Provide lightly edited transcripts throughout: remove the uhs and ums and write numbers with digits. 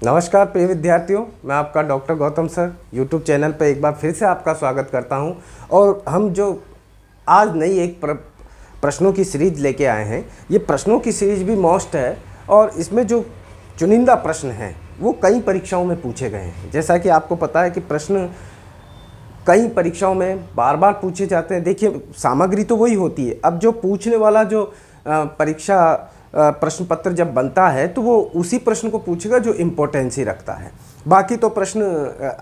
नमस्कार प्रिय विद्यार्थियों, मैं आपका doctor Gautam sir YouTube channel पर एक बार फिर से आपका स्वागत करता हूं। और हम जो आज नई एक प्रश्नों की सीरीज लेके आए हैं, ये प्रश्नों की सीरीज भी मोस्ट है और इसमें जो चुनिंदा प्रश्न हैं वो कई परीक्षाओं में पूछे गए हैं। जैसा कि आपको पता है कि प्रश्न कई परीक्षाओं में बार बार पूछे जाते हैं। देखिए, सामग्री तो वही होती है, अब जो पूछने वाला जो परीक्षा प्रश्न पत्र जब बनता है तो वो उसी प्रश्न को पूछेगा जो इम्पोर्टेंसी रखता है। बाकी तो प्रश्न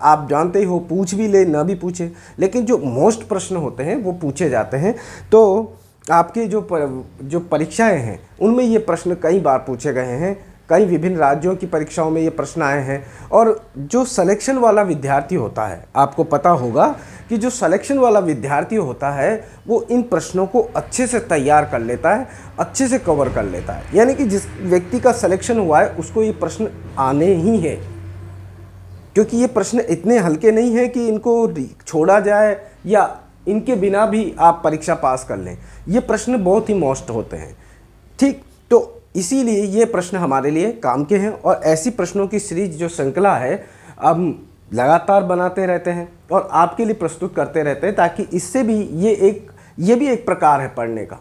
आप जानते ही हो, पूछ भी ले ना भी पूछे, लेकिन जो मोस्ट प्रश्न होते हैं वो पूछे जाते हैं। तो आपके जो परीक्षाएं हैं उनमें ये प्रश्न कई बार पूछे गए हैं, कई विभिन्न राज्यों की परीक्षाओं में ये प्रश्न आए हैं। और जो सिलेक्शन वाला विद्यार्थी होता है, आपको पता होगा कि जो सिलेक्शन वाला विद्यार्थी होता है वो इन प्रश्नों को अच्छे से तैयार कर लेता है, अच्छे से कवर कर लेता है। यानी कि जिस व्यक्ति का सिलेक्शन हुआ है उसको ये प्रश्न आने ही है, क्योंकि ये प्रश्न इतने हल्के नहीं हैं कि इनको छोड़ा जाए या इनके बिना भी आप परीक्षा पास कर लें। ये प्रश्न बहुत ही मोस्ट होते हैं, ठीक। तो इसीलिए ये प्रश्न हमारे लिए काम के हैं और ऐसी प्रश्नों की सीरीज जो श्रृंखला है हम लगातार बनाते रहते हैं और आपके लिए प्रस्तुत करते रहते हैं, ताकि इससे भी ये भी एक प्रकार है पढ़ने का।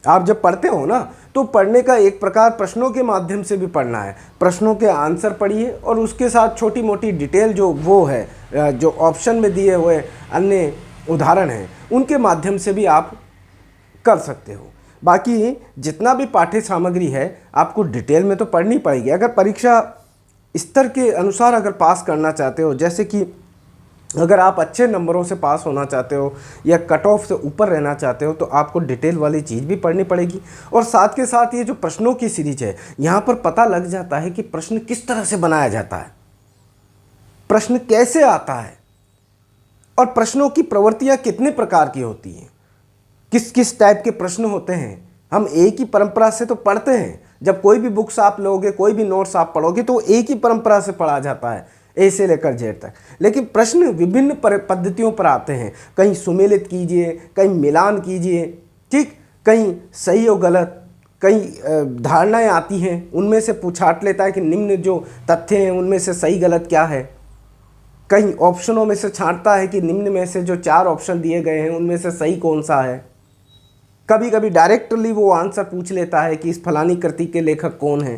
आप जब पढ़ते हो ना, तो पढ़ने का एक प्रकार प्रश्नों के माध्यम से भी पढ़ना है। प्रश्नों के आंसर पढ़िए और उसके साथ छोटी मोटी डिटेल जो वो है, जो ऑप्शन में दिए हुए अन्य उदाहरण हैं, उनके माध्यम से भी आप कर सकते हो। बाकी जितना भी पाठ्य सामग्री है आपको डिटेल में तो पढ़नी पड़ेगी। अगर परीक्षा स्तर के अनुसार अगर पास करना चाहते हो, जैसे कि अगर आप अच्छे नंबरों से पास होना चाहते हो या कट ऑफ से ऊपर रहना चाहते हो, तो आपको डिटेल वाली चीज़ भी पढ़नी पड़ेगी। और साथ के साथ ये जो प्रश्नों की सीरीज है, यहाँ पर पता लग जाता है कि प्रश्न किस तरह से बनाया जाता है, प्रश्न कैसे आता है और प्रश्नों की प्रवृत्तियाँ कितने प्रकार की होती हैं, किस किस टाइप के प्रश्न होते हैं। हम एक ही परंपरा से तो पढ़ते हैं। जब कोई भी बुक्स आप लोगे, कोई भी नोट्स आप पढ़ोगे, तो एक ही परंपरा से पढ़ा जाता है, ए से लेकर जेड तक। लेकिन प्रश्न विभिन्न पद्धतियों पर आते हैं। कहीं सुमेलित कीजिए, कहीं मिलान कीजिए, ठीक, कहीं सही और गलत, कहीं धारणाएं आती हैं, उनमें से पूछाट लेता है कि निम्न जो तथ्य हैं उनमें से सही गलत क्या है। कहीं ऑप्शनों में से छांटता है कि निम्न में से जो 4 ऑप्शन दिए गए हैं उनमें से सही कौन सा है। कभी कभी डायरेक्टली वो आंसर पूछ लेता है कि इस फलानी कृति के लेखक कौन है,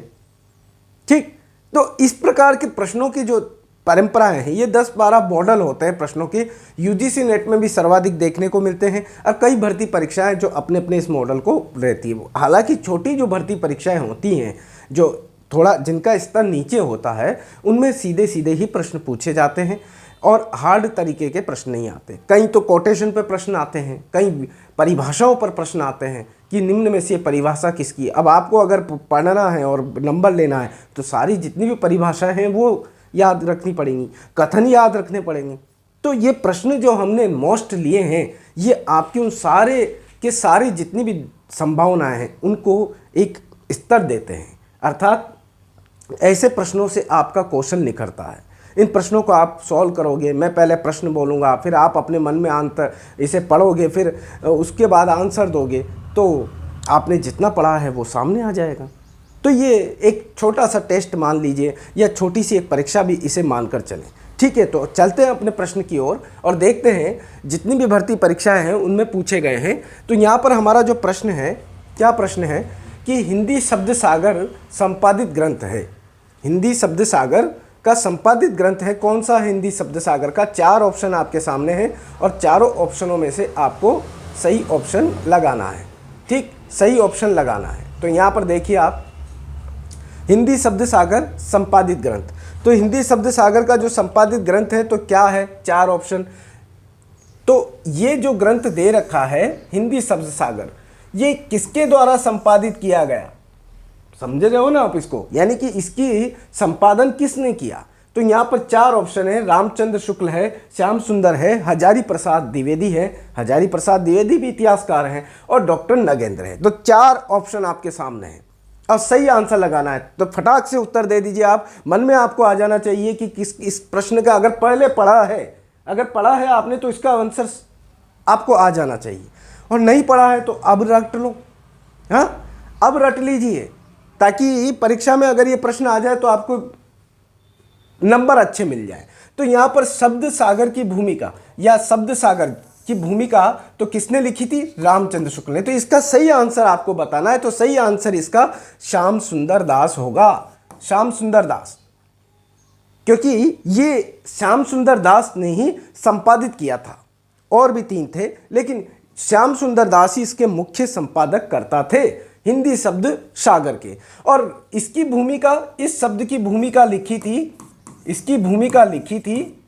ठीक। तो इस प्रकार के प्रश्नों की जो परंपराएं हैं, ये 10-12 मॉडल होते हैं प्रश्नों के। यूजीसी नेट में भी सर्वाधिक देखने को मिलते हैं और कई भर्ती परीक्षाएं जो अपने अपने इस मॉडल को रहती है। हालांकि छोटी जो भर्ती परीक्षाएं होती हैं, जो थोड़ा जिनका स्तर नीचे होता है, उनमें सीधे सीधे ही प्रश्न पूछे जाते हैं और हार्ड तरीके के प्रश्न नहीं आते। कहीं तो कोटेशन पर प्रश्न आते हैं, कहीं परिभाषाओं पर प्रश्न आते हैं कि निम्न में से परिभाषा किसकी। अब आपको अगर पढ़ना है और नंबर लेना है तो सारी जितनी भी परिभाषाएं हैं वो याद रखनी पड़ेंगी, कथन याद रखने पड़ेंगे। तो ये प्रश्न जो हमने मोस्ट लिए हैं, ये आपके उन सारे के सारे जितनी भी संभावनाएं हैं उनको एक स्तर देते हैं। अर्थात ऐसे प्रश्नों से आपका कौशल निखरता है। इन प्रश्नों को आप सॉल्व करोगे, मैं पहले प्रश्न बोलूँगा, फिर आप अपने मन में आंसर इसे पढ़ोगे, फिर उसके बाद आंसर दोगे, तो आपने जितना पढ़ा है वो सामने आ जाएगा। तो ये एक छोटा सा टेस्ट मान लीजिए या छोटी सी एक परीक्षा भी इसे मानकर चलें, ठीक है। तो चलते हैं अपने प्रश्न की ओर और देखते हैं जितनी भी भर्ती परीक्षाएं हैं उनमें पूछे गए हैं। तो यहाँ पर हमारा जो प्रश्न है, क्या प्रश्न है कि हिंदी शब्द सागर संपादित ग्रंथ है। हिंदी शब्द सागर का संपादित ग्रंथ है कौन सा? हिंदी शब्द सागर का। 4 ऑप्शन आपके सामने हैं और चारों ऑप्शनों में से आपको सही ऑप्शन लगाना है, ठीक, सही ऑप्शन लगाना है। तो यहाँ पर देखिए आप, हिंदी शब्द सागर संपादित ग्रंथ। तो हिंदी शब्द सागर का जो संपादित ग्रंथ है तो क्या है? 4 ऑप्शन। तो ये जो ग्रंथ दे रखा है हिंदी शब्द सागर, ये किसके द्वारा संपादित किया गया? समझ रहे हो ना आप इसको, यानी कि इसकी संपादन किसने किया? तो यहाँ पर 4 ऑप्शन है। रामचंद्र शुक्ल है, श्याम सुंदर है, हजारी प्रसाद द्विवेदी है, हजारी प्रसाद द्विवेदी भी इतिहासकार हैं, और डॉक्टर नगेंद्र है। तो 4 ऑप्शन आपके सामने हैं। अब सही आंसर लगाना है तो फटाक से उत्तर दे दीजिए आप। मन में आपको आ जाना चाहिए कि किस इस प्रश्न का अगर पहले पढ़ा है, अगर पढ़ा है आपने तो इसका आंसर आपको आ जाना चाहिए, और नहीं पढ़ा है तो अब रट लो। हाँ, अब रट लीजिए ताकि परीक्षा में अगर ये प्रश्न आ जाए तो आपको नंबर अच्छे मिल जाए। तो यहाँ पर शब्द सागर की भूमिका या शब्द सागर की भूमिका तो किसने लिखी थी? रामचंद्र शुक्ल ने। तो इसका सही आंसर आपको बताना है, तो सही आंसर इसका श्याम सुंदर दास होगा, श्याम सुंदर दास, क्योंकि ये श्याम सुंदर दास ने ही संपादित किया था। और भी 3 थे, लेकिन श्याम सुंदर दास ही इसके मुख्य संपादक करता थे हिंदी शब्द सागर के। और इसकी भूमिका, इस शब्द की भूमिका लिखी थी, इसकी भूमिका लिखी थी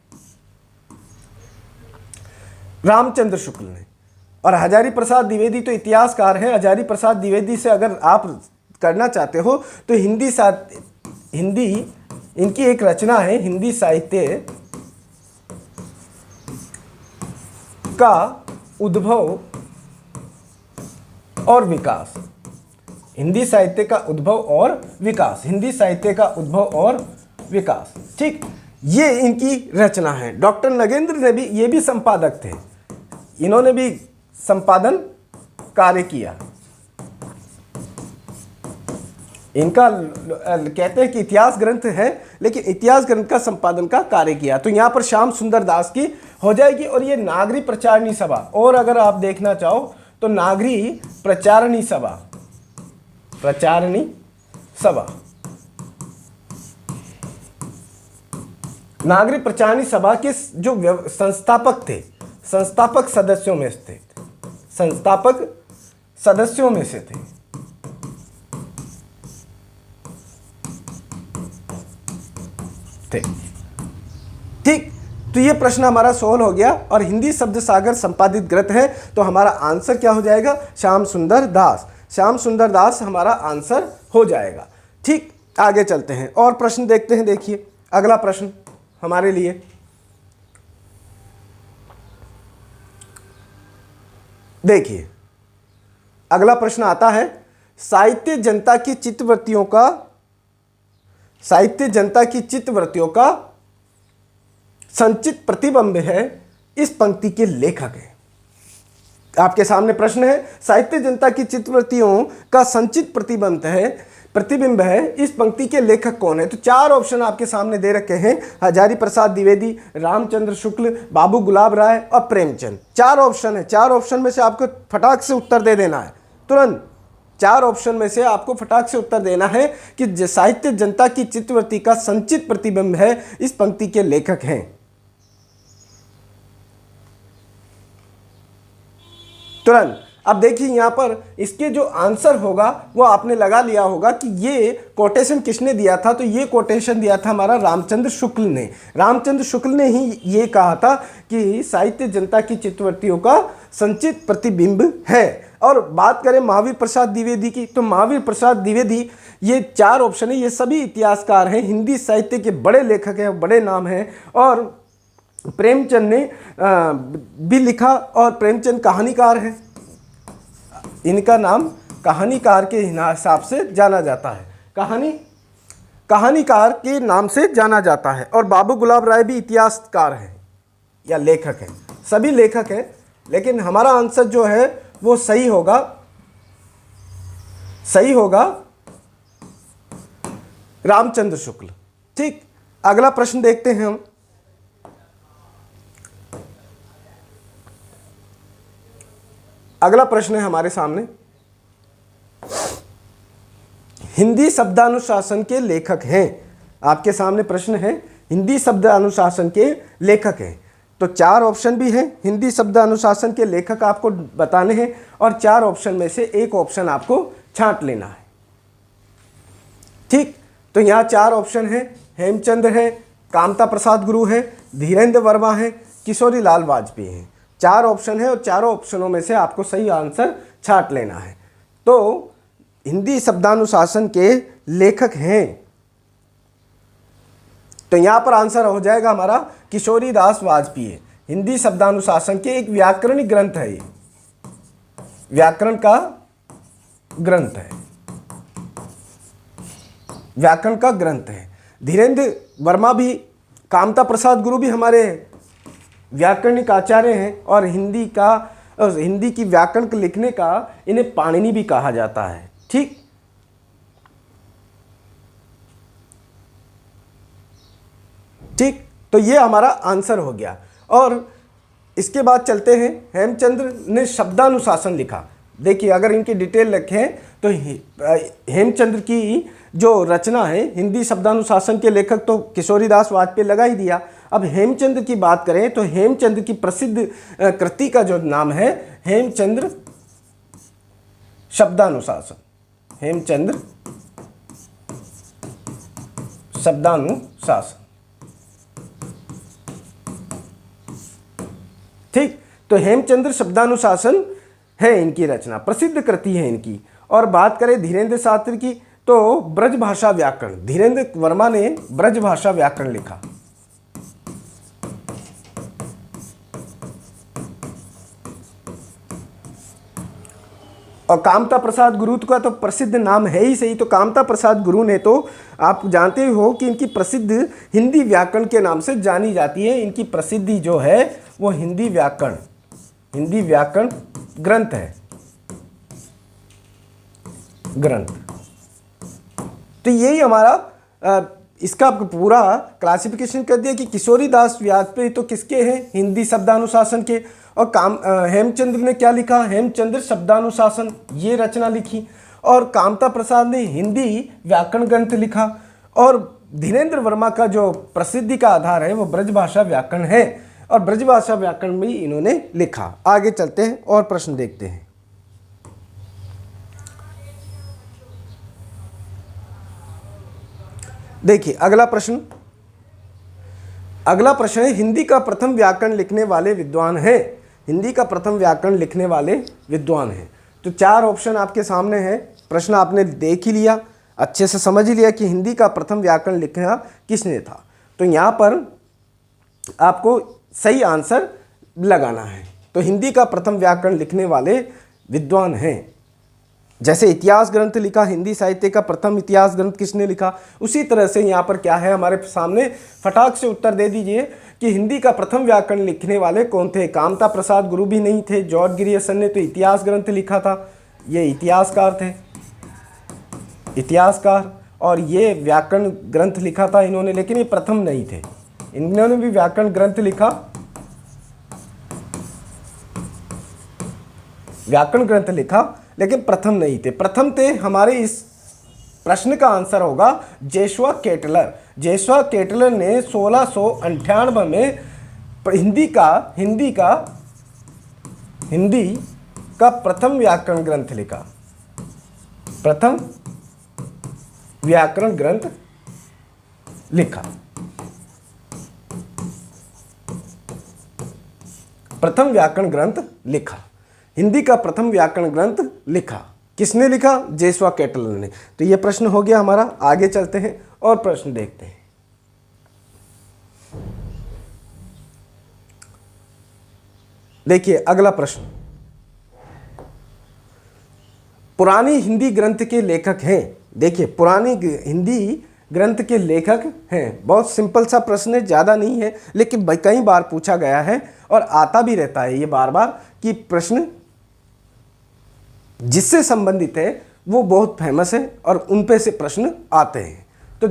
रामचंद्र शुक्ल ने। और हजारी प्रसाद द्विवेदी तो इतिहासकार हैं। हजारी प्रसाद द्विवेदी से अगर आप करना चाहते हो तो हिंदी इनकी एक रचना है, हिंदी साहित्य का उद्भव और विकास, हिंदी साहित्य का उद्भव और विकास, हिंदी साहित्य का उद्भव और विकास। ठीक, ये इनकी रचना है। डॉक्टर नगेंद्र ने भी, ये भी संपादक थे, इन्होंने भी संपादन कार्य किया। इनका कहते हैं कि इतिहास ग्रंथ है, लेकिन इतिहास ग्रंथ का संपादन का कार्य किया। तो यहाँ पर श्याम सुंदर दास की हो जाएगी। और ये नागरी प्रचारणी सभा, और अगर आप देखना चाहो तो नागरी प्रचारणी सभा, प्रचारणी सभा, नागरी प्रचारणी सभा के जो संस्थापक थे, संस्थापक सदस्यों में से, संस्थापक सदस्यों में से थे। ठीक, तो ये प्रश्न हमारा सोल्व हो गया। और हिंदी शब्द सागर संपादित ग्रंथ है, तो हमारा आंसर क्या हो जाएगा? श्याम सुंदर दास, श्याम सुंदर दास हमारा आंसर हो जाएगा। ठीक, आगे चलते हैं और प्रश्न देखते हैं। देखिए अगला प्रश्न हमारे लिए, देखिए अगला प्रश्न आता है, साहित्य जनता की चित्तवृत्तियों का, साहित्य जनता की चित्तवृत्तियों का संचित प्रतिबिंब है, इस पंक्ति के लेखक हैं। आपके सामने प्रश्न है, साहित्य जनता की चित्तवृत्तियों का संचित प्रतिबिंब है, इस पंक्ति के लेखक कौन है? तो 4 ऑप्शन आपके सामने दे रखे हैं, हजारी प्रसाद द्विवेदी, रामचंद्र शुक्ल, बाबू गुलाब राय और प्रेमचंद। 4 ऑप्शन है, 4 ऑप्शन में से आपको फटाक से उत्तर दे देना है तुरंत। 4 ऑप्शन में से आपको फटाक से उत्तर देना है कि साहित्य जनता की चित्तवृत्ति का संचित प्रतिबिंब है, इस पंक्ति के लेखक हैं। तुरंत। अब देखिए यहाँ पर इसके जो आंसर होगा वो आपने लगा लिया होगा कि ये कोटेशन किसने दिया था। तो ये कोटेशन दिया था हमारा रामचंद्र शुक्ल ने। रामचंद्र शुक्ल ने ही ये कहा था कि साहित्य जनता की चित्तवृत्तियों का संचित प्रतिबिंब है। और बात करें महावीर प्रसाद द्विवेदी की, तो महावीर प्रसाद द्विवेदी, ये 4 ऑप्शन है, ये सभी इतिहासकार हैं, हिंदी साहित्य के बड़े लेखक हैं, बड़े नाम हैं। और प्रेमचंद ने भी लिखा, और प्रेमचंद कहानीकार हैं, इनका नाम कहानीकार के हिसाब से जाना जाता है, कहानीकार के नाम से जाना जाता है। और बाबू गुलाब राय भी इतिहासकार हैं या लेखक हैं, सभी लेखक हैं। लेकिन हमारा आंसर जो है वो सही होगा, सही होगा रामचंद्र शुक्ल। ठीक, अगला प्रश्न देखते हैं हम। अगला प्रश्न है हमारे सामने, हिंदी शब्दानुशासन के लेखक हैं। आपके सामने प्रश्न है, हिंदी शब्दानुशासन के लेखक हैं। तो 4 ऑप्शन भी हैं, हिंदी शब्दानुशासन के लेखक आपको बताने हैं, और 4 ऑप्शन में से एक ऑप्शन आपको छांट लेना है। ठीक, तो यहाँ 4 ऑप्शन है, हेमचंद है, कामता प्रसाद गुरु है, धीरेन्द्र वर्मा है, किशोरी लाल वाजपेयी हैं। 4 ऑप्शन है और चारों ऑप्शनों में से आपको सही आंसर छांट लेना है। तो हिंदी शब्दानुशासन के लेखक हैं, तो यहां पर आंसर हो जाएगा हमारा किशोरी दास वाजपेयी। हिंदी शब्दानुशासन के एक व्याकरणिक ग्रंथ है, ये व्याकरण का ग्रंथ है, व्याकरण का ग्रंथ है। धीरेन्द्र वर्मा भी, कामता प्रसाद गुरु भी हमारे व्याकरणिक आचार्य हैं, और हिंदी की व्याकरण को लिखने का इन्हें पाणिनि भी कहा जाता है। ठीक, ठीक, तो ये हमारा आंसर हो गया। और इसके बाद चलते हैं, हेमचंद्र ने शब्दानुशासन लिखा। देखिए अगर इनकी डिटेल रखें तो हेमचंद्र की जो रचना है, हिंदी शब्दानुशासन के लेखक तो किशोरीदास वाजपेयी लगा ही दिया। अब हेमचंद्र की बात करें तो हेमचंद्र की प्रसिद्ध कृति का जो नाम है हेमचंद्र शब्दानुशासन, हेमचंद्र शब्दानुशासन। ठीक, तो हेमचंद्र शब्दानुशासन है इनकी रचना, प्रसिद्ध कृति है इनकी। और बात करें धीरेन्द्र शास्त्री की तो ब्रज भाषा व्याकरण, धीरेन्द्र वर्मा ने ब्रज भाषा व्याकरण लिखा। और कामता प्रसाद गुरु का तो प्रसिद्ध नाम है ही सही, तो कामता प्रसाद गुरु ने तो आप जानते हो कि इनकी प्रसिद्ध हिंदी व्याकरण के नाम से जानी जाती है। इनकी प्रसिद्धि जो है वो हिंदी व्याकरण ग्रंथ है, ग्रंथ। तो यही हमारा इसका पूरा क्लासिफिकेशन कर दिया कि किशोरीदास वाजपेयी तो किसके हैं, हिंदी शब्दानुशासन के। और हेमचंद्र ने क्या लिखा, हेमचंद्र शब्दानुशासन ये रचना लिखी। और कामता प्रसाद ने हिंदी व्याकरण ग्रंथ लिखा। और धीरेन्द्र वर्मा का जो प्रसिद्धि का आधार है वो ब्रजभाषा व्याकरण है, और ब्रजभाषा व्याकरण भी इन्होंने लिखा। आगे चलते हैं और प्रश्न देखते हैं। देखिए अगला प्रश्न है हिंदी का प्रथम व्याकरण लिखने वाले विद्वान हैं, हिंदी का प्रथम व्याकरण लिखने वाले विद्वान हैं। तो 4 ऑप्शन आपके सामने हैं। प्रश्न आपने देख ही लिया, अच्छे से समझ ही लिया कि हिंदी का प्रथम व्याकरण लिखना किसने था। तो यहाँ पर आपको सही आंसर लगाना है। तो हिंदी का प्रथम व्याकरण लिखने वाले विद्वान हैं। जैसे इतिहास ग्रंथ लिखा, हिंदी साहित्य का प्रथम इतिहास ग्रंथ किसने लिखा, उसी तरह से यहाँ पर क्या है हमारे सामने, फटाक से उत्तर दे दीजिए कि हिंदी का प्रथम व्याकरण लिखने वाले कौन थे। कामता प्रसाद गुरु भी नहीं थे, जॉर्ज ग्रियर्सन ने तो इतिहास ग्रंथ लिखा था, ये इतिहासकार थे, इतिहासकार। और ये व्याकरण ग्रंथ लिखा था इन्होंने, लेकिन ये प्रथम नहीं थे। इन्होंने भी व्याकरण ग्रंथ लिखा, व्याकरण ग्रंथ लिखा, लेकिन प्रथम नहीं थे। प्रथम थे हमारे इस प्रश्न का आंसर होगा जोशुआ केटलर। जोशुआ केटलर ने 1698 में हिंदी का प्रथम व्याकरण ग्रंथ लिखा, प्रथम व्याकरण ग्रंथ लिखा, प्रथम व्याकरण ग्रंथ लिखा, हिंदी का प्रथम व्याकरण ग्रंथ लिखा। किसने लिखा, जोशुआ केटलर ने। तो ये प्रश्न हो गया हमारा। आगे चलते हैं और प्रश्न देखते हैं। देखिए अगला प्रश्न, पुरानी हिंदी ग्रंथ के लेखक हैं। देखिए पुरानी हिंदी ग्रंथ के लेखक हैं, बहुत सिंपल सा प्रश्न है, ज़्यादा नहीं है, लेकिन कई बार पूछा गया है और आता भी रहता है ये बार बार कि प्रश्न जिससे संबंधित है वो बहुत फेमस है और उन पे से प्रश्न आते हैं। तो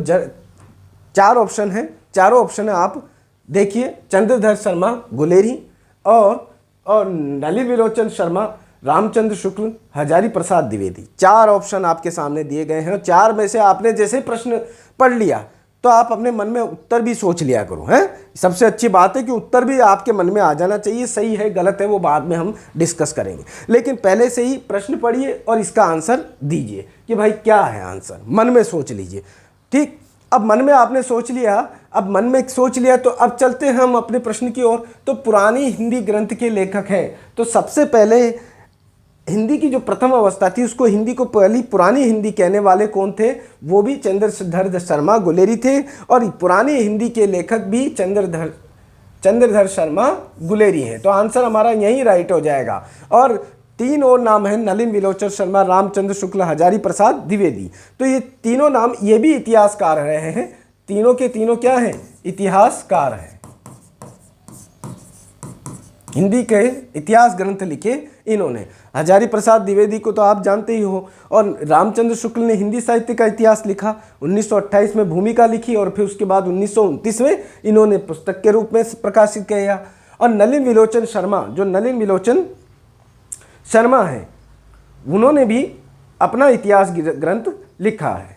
4 ऑप्शन है, चारों ऑप्शन आप देखिए, चंद्रधर शर्मा गुलेरी और नलिन विलोचन शर्मा, रामचंद्र शुक्ल, हजारी प्रसाद द्विवेदी। 4 ऑप्शन आपके सामने दिए गए हैं। 4 में से आपने जैसे प्रश्न पढ़ लिया तो आप अपने मन में उत्तर भी सोच लिया करो, हैं। सबसे अच्छी बात है कि उत्तर भी आपके मन में आ जाना चाहिए। सही है गलत है वो बाद में हम डिस्कस करेंगे, लेकिन पहले से ही प्रश्न पढ़िए और इसका आंसर दीजिए कि भाई क्या है आंसर, मन में सोच लीजिए। ठीक, अब मन में आपने सोच लिया, तो अब चलते हैं हम अपने प्रश्न की ओर। तो पुरानी हिंदी ग्रंथ के लेखक हैं, तो सबसे पहले हिंदी की जो प्रथम अवस्था थी उसको हिंदी को पहली पुरानी हिंदी कहने वाले कौन थे, वो भी चंद्रधर शर्मा गुलेरी थे। और पुरानी हिंदी के लेखक भी चंद्रधर शर्मा गुलेरी हैं। तो आंसर हमारा यही राइट हो जाएगा। और 3 और नाम हैं, नलिन विलोचन शर्मा, रामचंद्र शुक्ल, हजारी प्रसाद द्विवेदी। तो ये तीनों नाम ये भी इतिहासकार रहे हैं। तीनों के तीनों क्या हैं, इतिहासकार हैं। हिंदी के इतिहास ग्रंथ लिखे इन्होंने। हजारी प्रसाद द्विवेदी को तो आप जानते ही हो। और रामचंद्र शुक्ल ने हिंदी साहित्य का इतिहास लिखा, 1928 में भूमिका लिखी और फिर उसके बाद 1929 में इन्होंने पुस्तक के रूप में प्रकाशित किया। और नलिन विलोचन शर्मा, जो नलिन विलोचन शर्मा हैं, उन्होंने भी अपना इतिहास ग्रंथ लिखा है,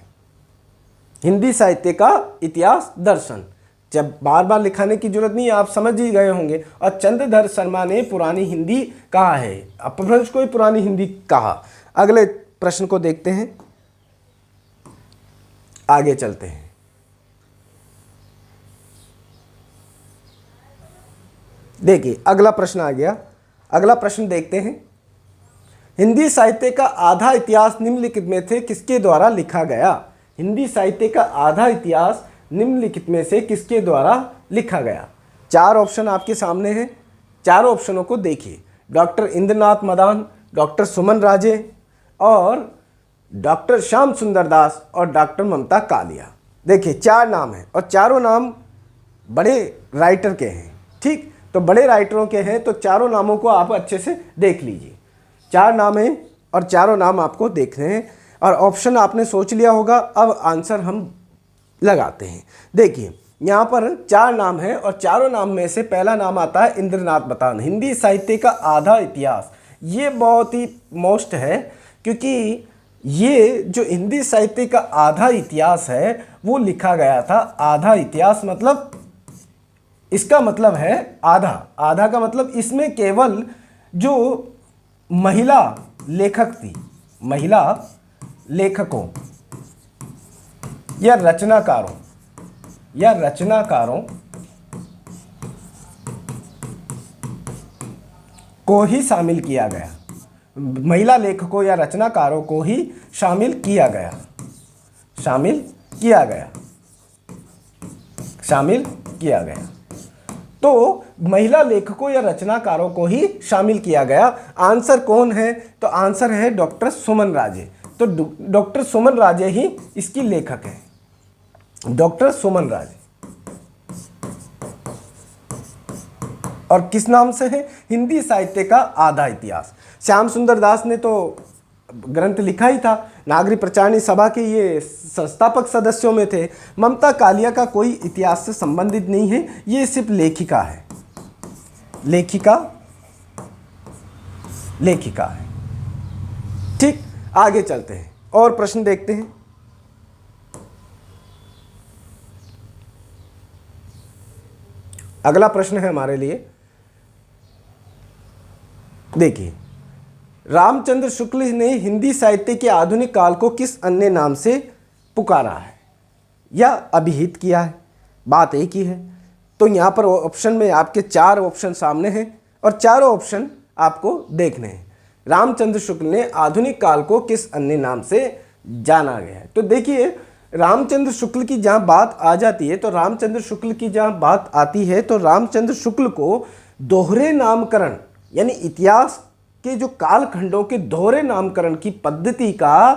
हिंदी साहित्य का इतिहास दर्शन। जब बार बार लिखाने की जरूरत नहीं है, आप समझ ही गए होंगे। और चंद्रधर शर्मा ने पुरानी हिंदी कहा है, अपभ्रंश को ही पुरानी हिंदी कहा। अगले प्रश्न को देखते हैं, आगे चलते हैं। देखिए अगला प्रश्न आ गया। अगला प्रश्न देखते हैं। हिंदी साहित्य का आधा इतिहास निम्नलिखित में से किसके द्वारा लिखा गया? हिंदी साहित्य का आधा इतिहास निम्नलिखित में से किसके द्वारा लिखा गया? चार ऑप्शन आपके सामने हैं, चारों ऑप्शनों को देखिए। डॉक्टर इंद्रनाथ मदान, डॉक्टर सुमन राजे और डॉक्टर श्याम सुंदर दास और डॉक्टर ममता कालिया। देखिए चार नाम हैं और चारों नाम बड़े राइटर के हैं। ठीक, तो बड़े राइटरों के हैं, तो चारों नामों को आप अच्छे से देख लीजिए। चार नाम हैं और चारों नाम आपको देखने हैं और ऑप्शन आपने सोच लिया होगा। अब आंसर हम लगाते हैं। देखिए यहाँ पर चार नाम हैं और चारों नाम में से पहला नाम आता है इंद्रनाथ मदान। हिंदी साहित्य का आधा इतिहास, ये बहुत ही मोस्ट है, क्योंकि ये जो हिंदी साहित्य का आधा इतिहास है वो लिखा गया था। आधा इतिहास मतलब, इसका मतलब है आधा, आधा का मतलब इसमें केवल जो महिला लेखक थी, महिला लेखकों या रचनाकारों को ही शामिल किया गया। महिला लेखकों या रचनाकारों को ही शामिल किया गया। तो महिला लेखकों या रचनाकारों को ही शामिल किया गया। आंसर कौन है? तो आंसर है डॉक्टर सुमन राजे। तो डॉक्टर सुमन राजे ही इसकी लेखक है, डॉक्टर सुमन राजे। और किस नाम से है? हिंदी साहित्य का आधा इतिहास। श्याम सुंदर दास ने तो ग्रंथ लिखा ही था, नागरी प्रचारणी सभा के ये संस्थापक सदस्यों में थे। ममता कालिया का कोई इतिहास से संबंधित नहीं है, ये सिर्फ लेखिका है, लेखिका है। ठीक, आगे चलते हैं और प्रश्न देखते हैं। अगला प्रश्न है हमारे लिए, देखिए, रामचंद्र शुक्ल ने हिंदी साहित्य के आधुनिक काल को किस अन्य नाम से पुकारा है या अभिहित किया है? बात एक ही है। तो यहाँ पर ऑप्शन में आपके चार ऑप्शन सामने हैं और चारों ऑप्शन आपको देखने हैं। रामचंद्र शुक्ल ने आधुनिक काल को किस अन्य नाम से जाना गया है? तो देखिए रामचंद्र शुक्ल की जहाँ बात आ जाती है, तो रामचंद्र शुक्ल की जहाँ बात आती है तो रामचंद्र शुक्ल को दोहरे नामकरण, यानी इतिहास के जो कालखंडों के दोहरे नामकरण की पद्धति का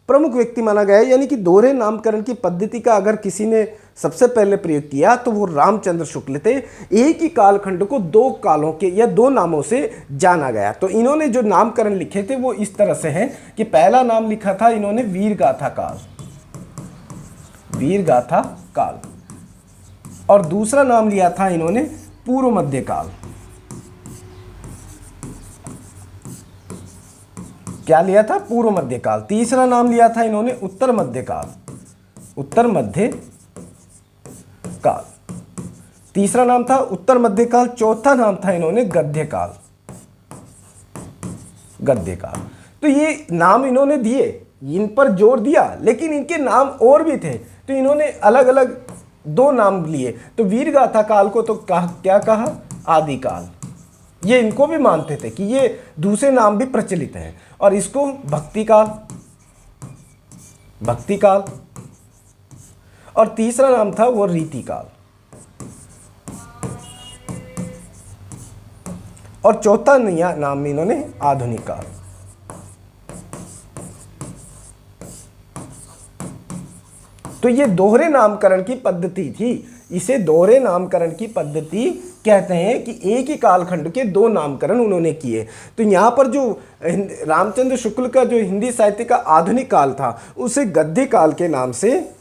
प्रमुख व्यक्ति माना गया है। यानी कि दोहरे नामकरण की पद्धति का अगर किसी ने सबसे पहले प्रयोग किया तो वो रामचंद्र शुक्ल थे। एक ही कालखंड को दो कालों के या दो नामों से जाना गया। तो इन्होंने जो नामकरण लिखे थे वो इस तरह से हैं कि पहला नाम लिखा था इन्होंने वीरगाथा काल, और दूसरा नाम लिया था इन्होंने पूर्व मध्य काल। क्या लिया था? पूर्व मध्य काल। तीसरा नाम लिया था इन्होंने उत्तर मध्य काल, तीसरा नाम था उत्तर मध्य काल। चौथा नाम था इन्होंने गद्य काल। तो ये नाम इन्होंने दिए, इन पर जोर दिया, लेकिन इनके नाम और भी थे, तो इन्होंने अलग अलग दो नाम लिए। तो वीरगाथा काल को तो क्या कहा? आदिकाल। ये इनको भी मानते थे कि ये दूसरे नाम भी प्रचलित हैं, और इसको भक्ति काल, और तीसरा नाम था वो रीति काल, और चौथा नया नाम इन्होंने आधुनिक काल। तो ये दोहरे नामकरण की पद्धति थी। इसे दोहरे नामकरण की पद्धति कहते हैं कि एक ही कालखंड के दो नामकरण उन्होंने किए। तो यहाँ पर जो रामचंद्र शुक्ल का जो हिंदी साहित्य का आधुनिक काल था उसे गद्य काल के नाम से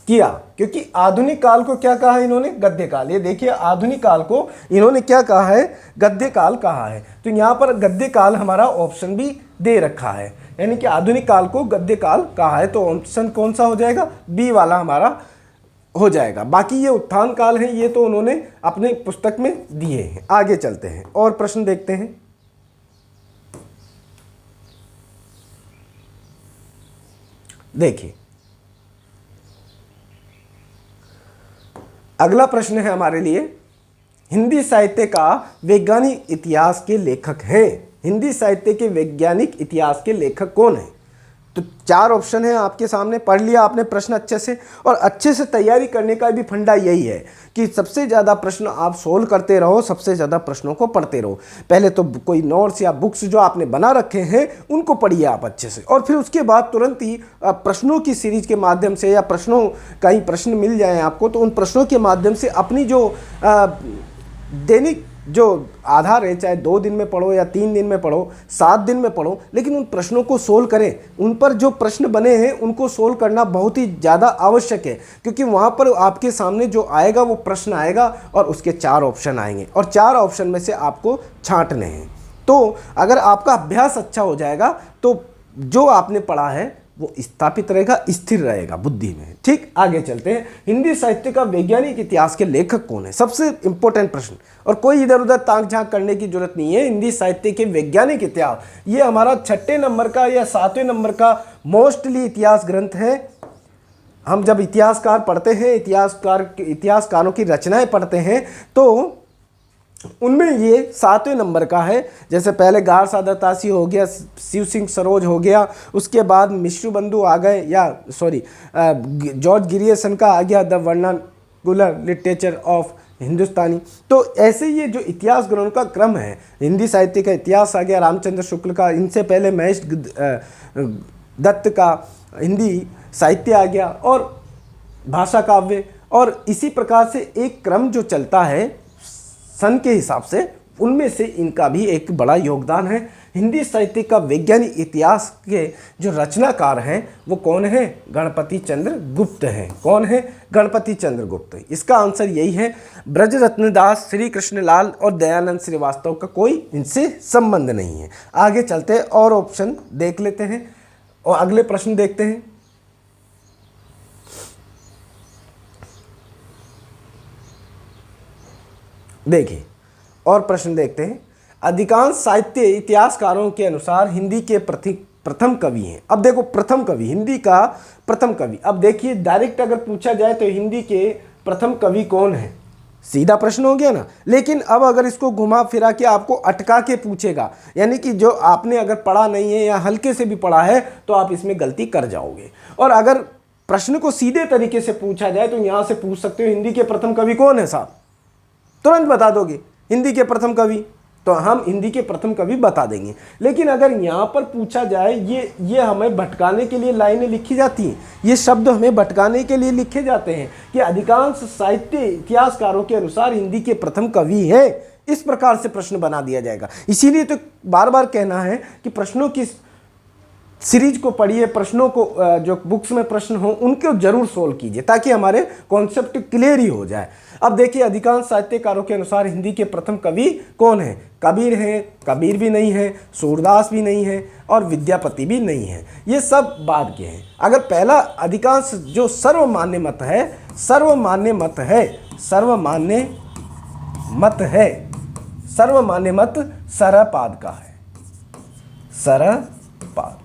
किया, क्योंकि आधुनिक काल को क्या कहा है इन्होंने? गद्य काल। ये देखिए आधुनिक काल को इन्होंने क्या कहा है? गद्य काल कहा है। तो यहाँ पर गद्य काल हमारा ऑप्शन भी दे रखा है, यानी कि आधुनिक काल को गद्य काल कहा है। तो ऑप्शन कौन सा हो जाएगा? बी वाला हमारा हो जाएगा। बाकी ये उत्थान काल है, ये तो उन्होंने अपने पुस्तक में दिए हैं। आगे चलते हैं और प्रश्न देखते हैं। देखिए अगला प्रश्न है हमारे लिए, हिंदी साहित्य का वैज्ञानिक इतिहास के लेखक हैं। हिंदी साहित्य के वैज्ञानिक इतिहास के लेखक कौन है? तो चार ऑप्शन है आपके सामने, पढ़ लिया आपने प्रश्न अच्छे से। और अच्छे से तैयारी करने का भी फंडा यही है कि सबसे ज़्यादा प्रश्न आप सोल्व करते रहो, सबसे ज़्यादा प्रश्नों को पढ़ते रहो। पहले तो कोई नोट्स या बुक्स जो आपने बना रखे हैं उनको पढ़िए आप अच्छे से, और फिर उसके बाद तुरंत ही प्रश्नों की सीरीज के माध्यम से, या प्रश्नों कहीं प्रश्न मिल जाए आपको तो उन प्रश्नों के माध्यम से अपनी जो दैनिक जो आधार है, चाहे 2 दिन में पढ़ो या 3 दिन में पढ़ो, 7 दिन में पढ़ो, लेकिन उन प्रश्नों को सोल्व करें। उन पर जो प्रश्न बने हैं उनको सोल्व करना बहुत ही ज़्यादा आवश्यक है, क्योंकि वहाँ पर आपके सामने जो आएगा वो प्रश्न आएगा और उसके 4 ऑप्शन आएंगे और 4 ऑप्शन में से आपको छांटने हैं। तो अगर आपका अभ्यास अच्छा हो जाएगा तो जो आपने पढ़ा है वो स्थापित रहेगा, स्थिर रहेगा बुद्धि में। ठीक, आगे चलते हैं। हिंदी साहित्य का वैज्ञानिक इतिहास के लेखक कौन है? सबसे इंपॉर्टेंट प्रश्न, और कोई इधर उधर ताक झांक करने की जरूरत नहीं है। हिंदी साहित्य के वैज्ञानिक इतिहास, ये हमारा 6 नंबर का या 7वें नंबर का मोस्टली इतिहास ग्रंथ है। हम जब इतिहासकार पढ़ते हैं, इतिहासकारों की रचनाएं पढ़ते हैं तो उनमें ये 7वें नंबर का है। जैसे पहले गार सादा तासी हो गया, शिव सिंह सरोज हो गया, उसके बाद मिश्रू बंधु आ गए, या जॉर्ज गिरियसन का आ गया द वर्नाकुलर लिटरेचर ऑफ हिंदुस्तानी। तो ऐसे ये जो इतिहास ग्रंथों का क्रम है, हिंदी साहित्य का इतिहास आ गया रामचंद्र शुक्ल का, इनसे पहले महेश दत्त का हिंदी साहित्य आ गया, और भाषा काव्य, और इसी प्रकार से एक क्रम जो चलता है सन के हिसाब से, उनमें से इनका भी एक बड़ा योगदान है। हिंदी साहित्य का वैज्ञानिक इतिहास के जो रचनाकार हैं वो कौन है? गणपति चंद्र गुप्त हैं। कौन है? गणपति चंद्र गुप्त। इसका आंसर यही है। ब्रजरत्न दास, श्री कृष्णलाल और दयानंद श्रीवास्तव का कोई इनसे संबंध नहीं है। आगे चलते हैं और ऑप्शन देख लेते हैं और अगले प्रश्न देखते हैं। देखिए और प्रश्न देखते हैं। अधिकांश साहित्य इतिहासकारों के अनुसार हिंदी के प्रथम कवि हैं। अब देखो प्रथम कवि, हिंदी का प्रथम कवि। अब देखिए डायरेक्ट अगर पूछा जाए तो हिंदी के प्रथम कवि कौन है, सीधा प्रश्न हो गया ना। लेकिन अब अगर इसको घुमा फिरा के आपको अटका के पूछेगा, यानी कि जो आपने अगर पढ़ा नहीं है या हल्के से भी पढ़ा है तो आप इसमें गलती कर जाओगे। और अगर प्रश्न को सीधे तरीके से पूछा जाए तो यहाँ से पूछ सकते हो हिंदी के प्रथम कवि कौन है साहब, तुरंत बता दोगे हिंदी के प्रथम कवि, तो हम हिंदी के प्रथम कवि बता देंगे। लेकिन अगर यहाँ पर पूछा जाए, ये हमें भटकाने के लिए लाइनें लिखी जाती हैं, ये शब्द हमें भटकाने के लिए लिखे जाते हैं कि अधिकांश साहित्य इतिहासकारों के अनुसार हिंदी के प्रथम कवि हैं। इस प्रकार से प्रश्न बना दिया जाएगा। इसीलिए तो बार बार कहना है कि प्रश्नों की सीरीज को पढ़िए, प्रश्नों को जो बुक्स में प्रश्न हो उनको जरूर सोल्व कीजिए ताकि हमारे कॉन्सेप्ट क्लियर ही हो जाए। अब देखिए अधिकांश साहित्यकारों के अनुसार हिंदी के प्रथम कवि कौन है? कबीर हैं, कबीर भी नहीं है, सूरदास भी नहीं है और विद्यापति भी नहीं है। ये सब बाद के हैं। अगर पहला अधिकांश जो सर्वमान्य मत है, सर्वमान्य मत सरपाद का है। सरपाद,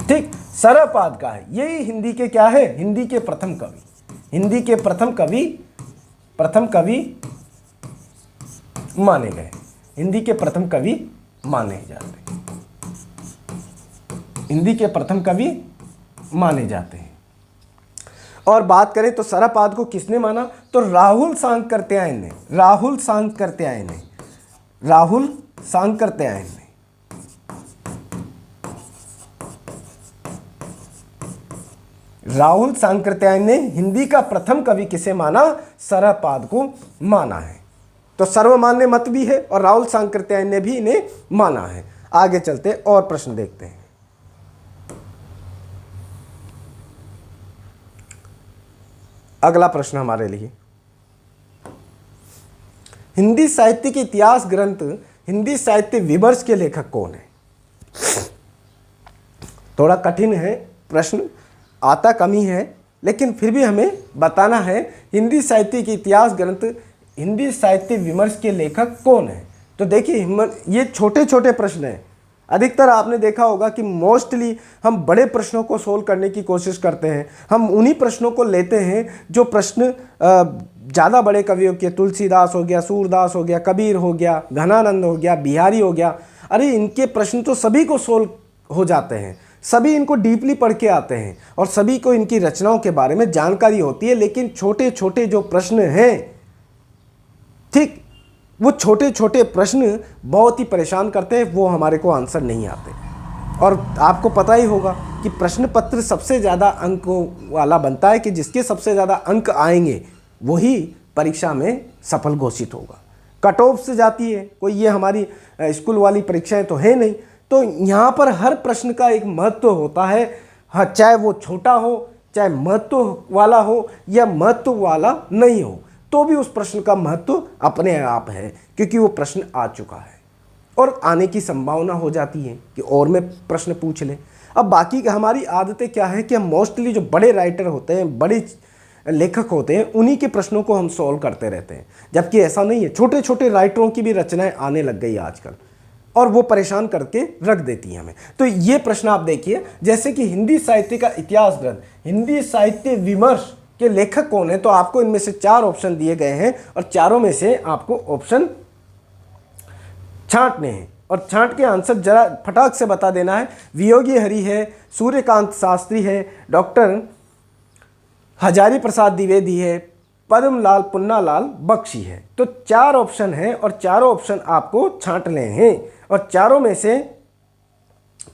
ठीक, सरपाद का है। यही हिंदी के क्या है? हिंदी के प्रथम कवि, हिंदी के प्रथम कवि माने गए, हिंदी के प्रथम कवि माने जाते, हिंदी के प्रथम कवि माने जाते हैं। और बात करें तो सरपाद को किसने माना? तो राहुल सांकृत्यायन ने, राहुल सांकृत्यायन ने राहुल सांकृत्यायन ने हिंदी का प्रथम कवि किसे माना? सरहपाद को माना है। तो सर्वमान्य मत भी है और राहुल सांकृत्यायन ने भी इन्हें माना है। आगे चलते और प्रश्न देखते हैं। अगला प्रश्न हमारे लिए, हिंदी साहित्य के इतिहास ग्रंथ हिंदी साहित्य विमर्श के लेखक कौन है? थोड़ा कठिन है प्रश्न, आता कम ही है, लेकिन फिर भी हमें बताना है हिंदी साहित्य के इतिहास ग्रंथ हिंदी साहित्य विमर्श के लेखक कौन है। तो देखिए, ये छोटे छोटे प्रश्न हैं। अधिकतर आपने देखा होगा कि मोस्टली हम बड़े प्रश्नों को सोल्व करने की कोशिश करते हैं। हम उन्हीं प्रश्नों को लेते हैं जो प्रश्न ज़्यादा बड़े कवियों के, तुलसीदास हो गया, सूरदास हो गया, कबीर हो गया, घनानंद हो गया, बिहारी हो गया। अरे इनके प्रश्न तो सभी को सोल्व हो जाते हैं, सभी इनको डीपली पढ़ के आते हैं और सभी को इनकी रचनाओं के बारे में जानकारी होती है। लेकिन छोटे छोटे जो प्रश्न हैं, ठीक, वो छोटे छोटे प्रश्न बहुत ही परेशान करते हैं, वो हमारे को आंसर नहीं आते। और आपको पता ही होगा कि प्रश्न पत्र सबसे ज़्यादा अंकों वाला बनता है कि जिसके सबसे ज़्यादा अंक आएंगे वही परीक्षा में सफल घोषित होगा। कट ऑफ से जाती है कोई, ये हमारी स्कूल वाली परीक्षाएं तो है नहीं। तो यहाँ पर हर प्रश्न का एक महत्व होता है, हाँ, चाहे वो छोटा हो, चाहे महत्व वाला हो या महत्व वाला नहीं हो, तो भी उस प्रश्न का महत्व अपने आप है, क्योंकि वो प्रश्न आ चुका है और आने की संभावना हो जाती है कि और मैं प्रश्न पूछ लें। अब बाकी हमारी आदतें क्या है कि हम मोस्टली जो बड़े राइटर होते हैं, बड़े लेखक होते हैं, उन्हीं के प्रश्नों को हम सॉल्व करते रहते हैं, जबकि ऐसा नहीं है। छोटे छोटे राइटरों की भी रचनाएं आने लग गई आजकल और वो परेशान करके रख देती हैं हमें। तो ये प्रश्न आप देखिए, जैसे कि हिंदी साहित्य का इतिहास ग्रंथ हिंदी साहित्य विमर्श के लेखक कौन है, तो आपको इनमें से 4 ऑप्शन दिए गए हैं और चारों में से आपको ऑप्शन छांटने हैं और छांट के आंसर जरा फटाक से बता देना है। वियोगी हरि है, सूर्यकांत शास्त्री है, डॉक्टर हजारी प्रसाद द्विवेदी है, पद्मलाल पुन्नालाल बख्शी है। तो 4 ऑप्शन हैं और चारों ऑप्शन आपको छांटने हैं और चारों में से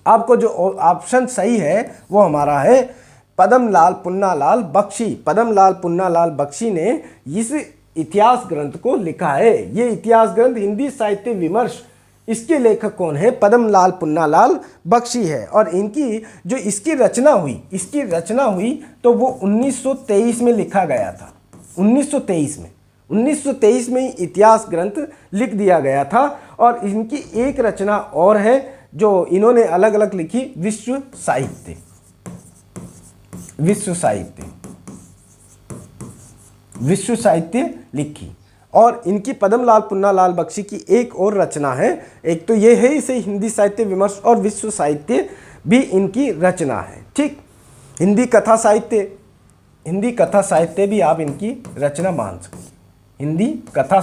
आपको जो ऑप्शन सही है वो हमारा है पद्मलाल पुन्नालाल बख्शी। पद्मलाल पुन्नालाल बख्शी ने इस इतिहास ग्रंथ को लिखा है। ये इतिहास ग्रंथ हिंदी साहित्य विमर्श, इसके लेखक कौन है? पद्मलाल पुन्नालाल बख्शी है। और इनकी जो इसकी रचना हुई तो वो 1923 में लिखा गया था। 1923 में इतिहास ग्रंथ लिख दिया गया था। और इनकी एक रचना और है जो इन्होंने अलग अलग लिखी, विश्व साहित्य लिखी। और इनकी पद्मलाल पुन्नालाल बख्शी की एक और रचना है, एक तो ये है इसे हिंदी साहित्य विमर्श और विश्व साहित्य भी इनकी रचना है। ठीक, हिंदी कथा साहित्य भी आप इनकी रचना मान सकते। हिंदी कथा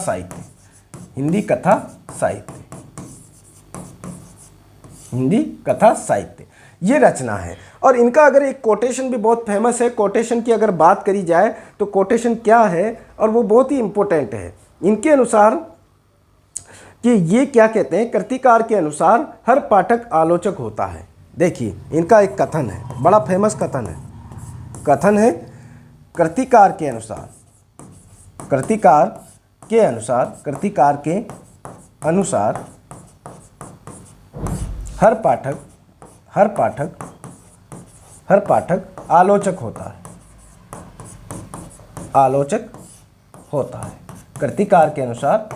साहित्य ये रचना है। और इनका अगर एक कोटेशन भी बहुत फेमस है, कोटेशन की अगर बात करी जाए तो कोटेशन क्या है, और वो बहुत ही इंपॉर्टेंट है। इनके अनुसार कि ये क्या कहते हैं, कृतिकार के अनुसार हर पाठक आलोचक होता है। देखिए इनका एक कथन है, बड़ा फेमस कथन है, कृतिकार के अनुसार हर पाठक आलोचक होता है। कृतिकार के अनुसार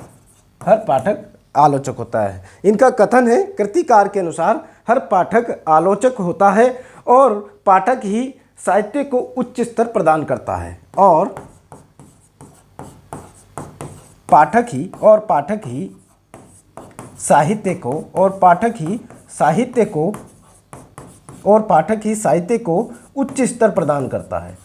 हर पाठक आलोचक होता है। इनका कथन है, कृतिकार के अनुसार हर पाठक आलोचक होता है और पाठक ही साहित्य को उच्च स्तर प्रदान करता है। और पाठक ही साहित्य को उच्च स्तर प्रदान करता है।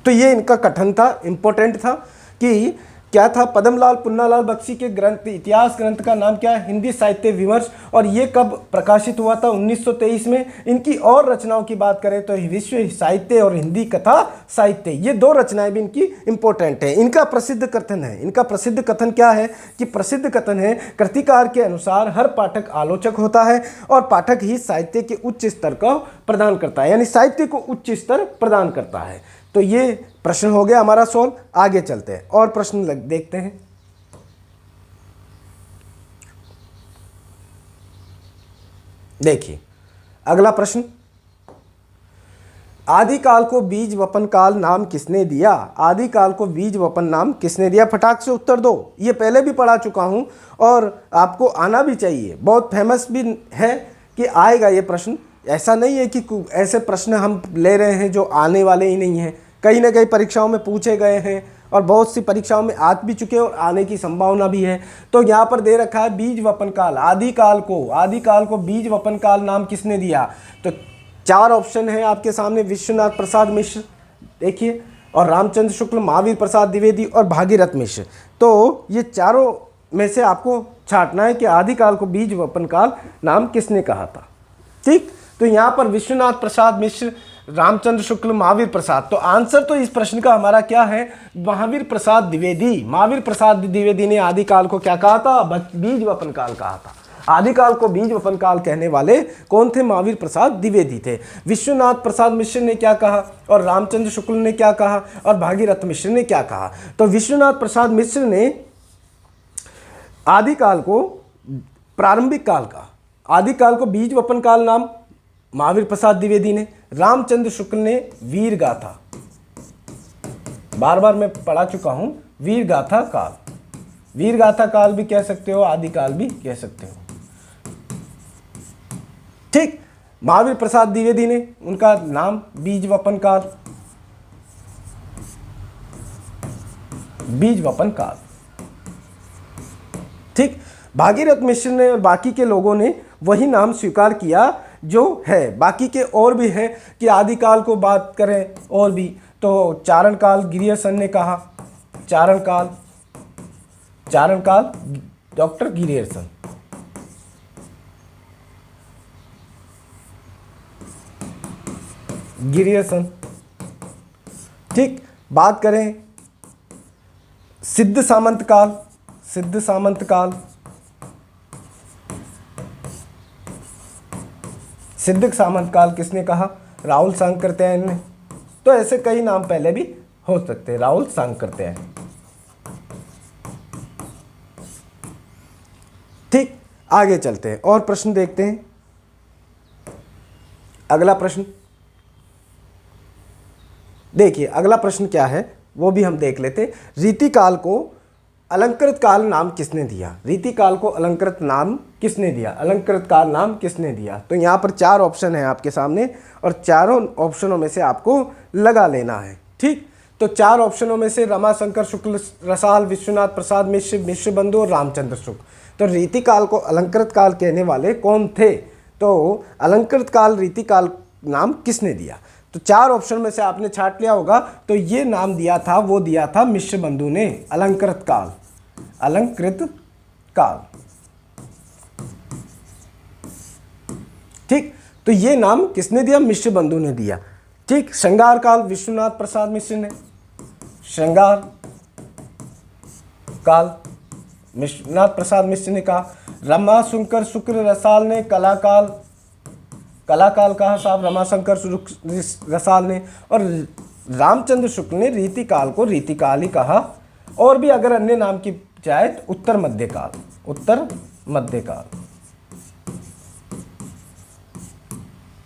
तो ये इनका कथन था, इंपॉर्टेंट था कि क्या था? पद्मलाल पुन्नालाल बख्शी के ग्रंथ, इतिहास ग्रंथ का नाम क्या है? हिंदी साहित्य विमर्श। और ये कब प्रकाशित हुआ था? 1923 में। इनकी और रचनाओं की बात करें तो विश्व साहित्य और हिंदी कथा साहित्य, ये दो रचनाएं भी इनकी इंपॉर्टेंट है। इनका प्रसिद्ध कथन है, इनका प्रसिद्ध कथन क्या है कि प्रसिद्ध कथन है, कृतिकार के अनुसार हर पाठक आलोचक होता है और पाठक ही साहित्य के उच्च स्तर को प्रदान करता है, यानी साहित्य को उच्च स्तर प्रदान करता है। तो ये प्रश्न हो गया हमारा सॉल्व। आगे चलते हैं और प्रश्न देखते हैं। देखिए अगला प्रश्न, आदिकाल को बीज वपन काल नाम किसने दिया? आदिकाल को बीज वपन नाम किसने दिया? फटाक से उत्तर दो। ये पहले भी पढ़ा चुका हूं और आपको आना भी चाहिए, बहुत फेमस भी है कि आएगा ये प्रश्न। ऐसा नहीं है कि ऐसे प्रश्न हम ले रहे हैं जो आने वाले ही नहीं हैं, कहीं ना कहीं परीक्षाओं में पूछे गए हैं और बहुत सी परीक्षाओं में आ भी चुके हैं और आने की संभावना भी है। तो यहाँ पर दे रखा है बीज वपन काल, आदिकाल को बीज वपन काल नाम किसने दिया? तो चार ऑप्शन है आपके सामने, विश्वनाथ प्रसाद मिश्र देखिए, और रामचंद्र शुक्ल, महावीर प्रसाद द्विवेदी और भागीरथ मिश्र। तो ये चारों में से आपको छांटना है कि आदिकाल को बीज वपन काल नाम किसने कहा था। ठीक, तो यहाँ पर विश्वनाथ प्रसाद मिश्र, रामचंद्र शुक्ल, महावीर प्रसाद। तो आंसर तो इस प्रश्न का हमारा क्या है? महावीर प्रसाद द्विवेदी। महावीर प्रसाद द्विवेदी ने आदिकाल को क्या कहा था? बीज वपन काल कहा था। आदिकाल को बीज वपन काल कहने वाले कौन थे? महावीर प्रसाद द्विवेदी थे। विश्वनाथ प्रसाद मिश्र ने क्या कहा और रामचंद्र शुक्ल ने क्या कहा और भागीरथ मिश्र ने क्या कहा? तो विश्वनाथ प्रसाद मिश्र ने आदिकाल को प्रारंभिक काल का, आदिकाल को बीज वपन काल नाम महावीर प्रसाद द्विवेदी ने, रामचंद्र शुक्ल ने वीर गाथा, बार बार मैं पढ़ा चुका हूं, वीर गाथा काल, वीर गाथा काल भी कह सकते हो, आदिकाल भी कह सकते हो। ठीक, महावीर प्रसाद द्विवेदी ने उनका नाम बीज वपन काल, बीज वपन काल। ठीक, भागीरथ मिश्र ने और बाकी के लोगों ने वही नाम स्वीकार किया जो है। बाकी के और भी हैं कि आदिकाल को बात करें और भी तो चारण काल गिरियर्सन ने कहा, चारण काल डॉक्टर गिरियर्सन। ठीक, बात करें सिद्ध सामंत काल, सिद्ध सामंत काल किसने कहा? राहुल सांकृत्यायन ने। तो ऐसे कई नाम पहले भी हो सकते हैं, राहुल सांकृत्यायन। ठीक, आगे चलते हैं और प्रश्न देखते हैं। अगला प्रश्न देखिए, अगला प्रश्न क्या है वो भी हम देख लेते। रीतिकाल को अलंकृत काल नाम किसने दिया? रीतिकाल को अलंकृत नाम किसने दिया? अलंकृत काल नाम किसने दिया? तो यहाँ पर चार ऑप्शन है आपके सामने और चारों ऑप्शनों में से आपको लगा लेना है। ठीक, तो चार ऑप्शनों में से रमाशंकर शुक्ल रसाल, विश्वनाथ प्रसाद मिश्र, मिश्रबंधु और रामचंद्र शुक्ल। तो रीतिकाल को अलंकृत काल कहने वाले कौन थे? तो अलंकृत काल रीतिकाल नाम किसने दिया? तो चार ऑप्शन में से आपने छांट लिया होगा। तो ये नाम दिया था, वो दिया था मिश्रबंधु ने, अलंकृत काल, अलंकृत काल। ठीक, तो ये नाम किसने दिया? मिश्रबंधु ने दिया। ठीक, श्रृंगार काल विश्वनाथ प्रसाद मिश्र ने, श्रृंगार काल विश्वनाथ प्रसाद मिश्र ने कहा। रमाशंकर शुक्ल रसाल ने कलाकाल कहा साहब, रमाशंकर रसाल ने। और रामचंद्र शुक्ल ने रीतिकाल को रीतिकाल ही कहा। और भी अगर अन्य नाम की जाए तो उत्तर मध्यकाल, उत्तर मध्यकाल।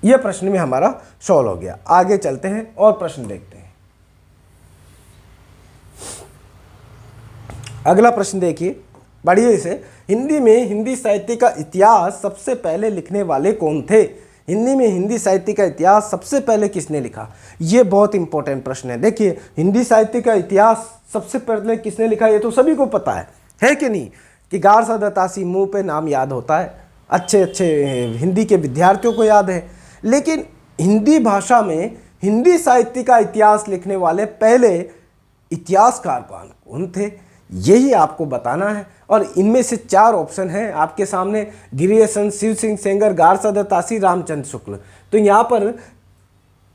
यह प्रश्न में हमारा सॉल्व हो गया। आगे चलते हैं और प्रश्न देखते हैं। अगला प्रश्न देखिए, बढ़िए से। हिंदी में हिंदी साहित्य का इतिहास सबसे पहले लिखने वाले कौन थे? हिंदी में हिंदी साहित्य का इतिहास सबसे पहले किसने लिखा? ये बहुत इंपॉर्टेंट प्रश्न है। देखिए, हिंदी साहित्य का इतिहास सबसे पहले किसने लिखा ये तो सभी को पता है कि नहीं? कि गारसा दत्तासी, मुंह पे नाम याद होता है, अच्छे हिंदी के विद्यार्थियों को याद है। लेकिन हिंदी भाषा में हिंदी साहित्य का इतिहास लिखने वाले पहले इतिहासकार कौन थे? यही आपको बताना है। और इनमें से 4 ऑप्शन हैं आपके सामने, गिरियसन, शिव सिंह सेंगर, गारसा दत्तासी, रामचंद्र शुक्ल। तो यहाँ पर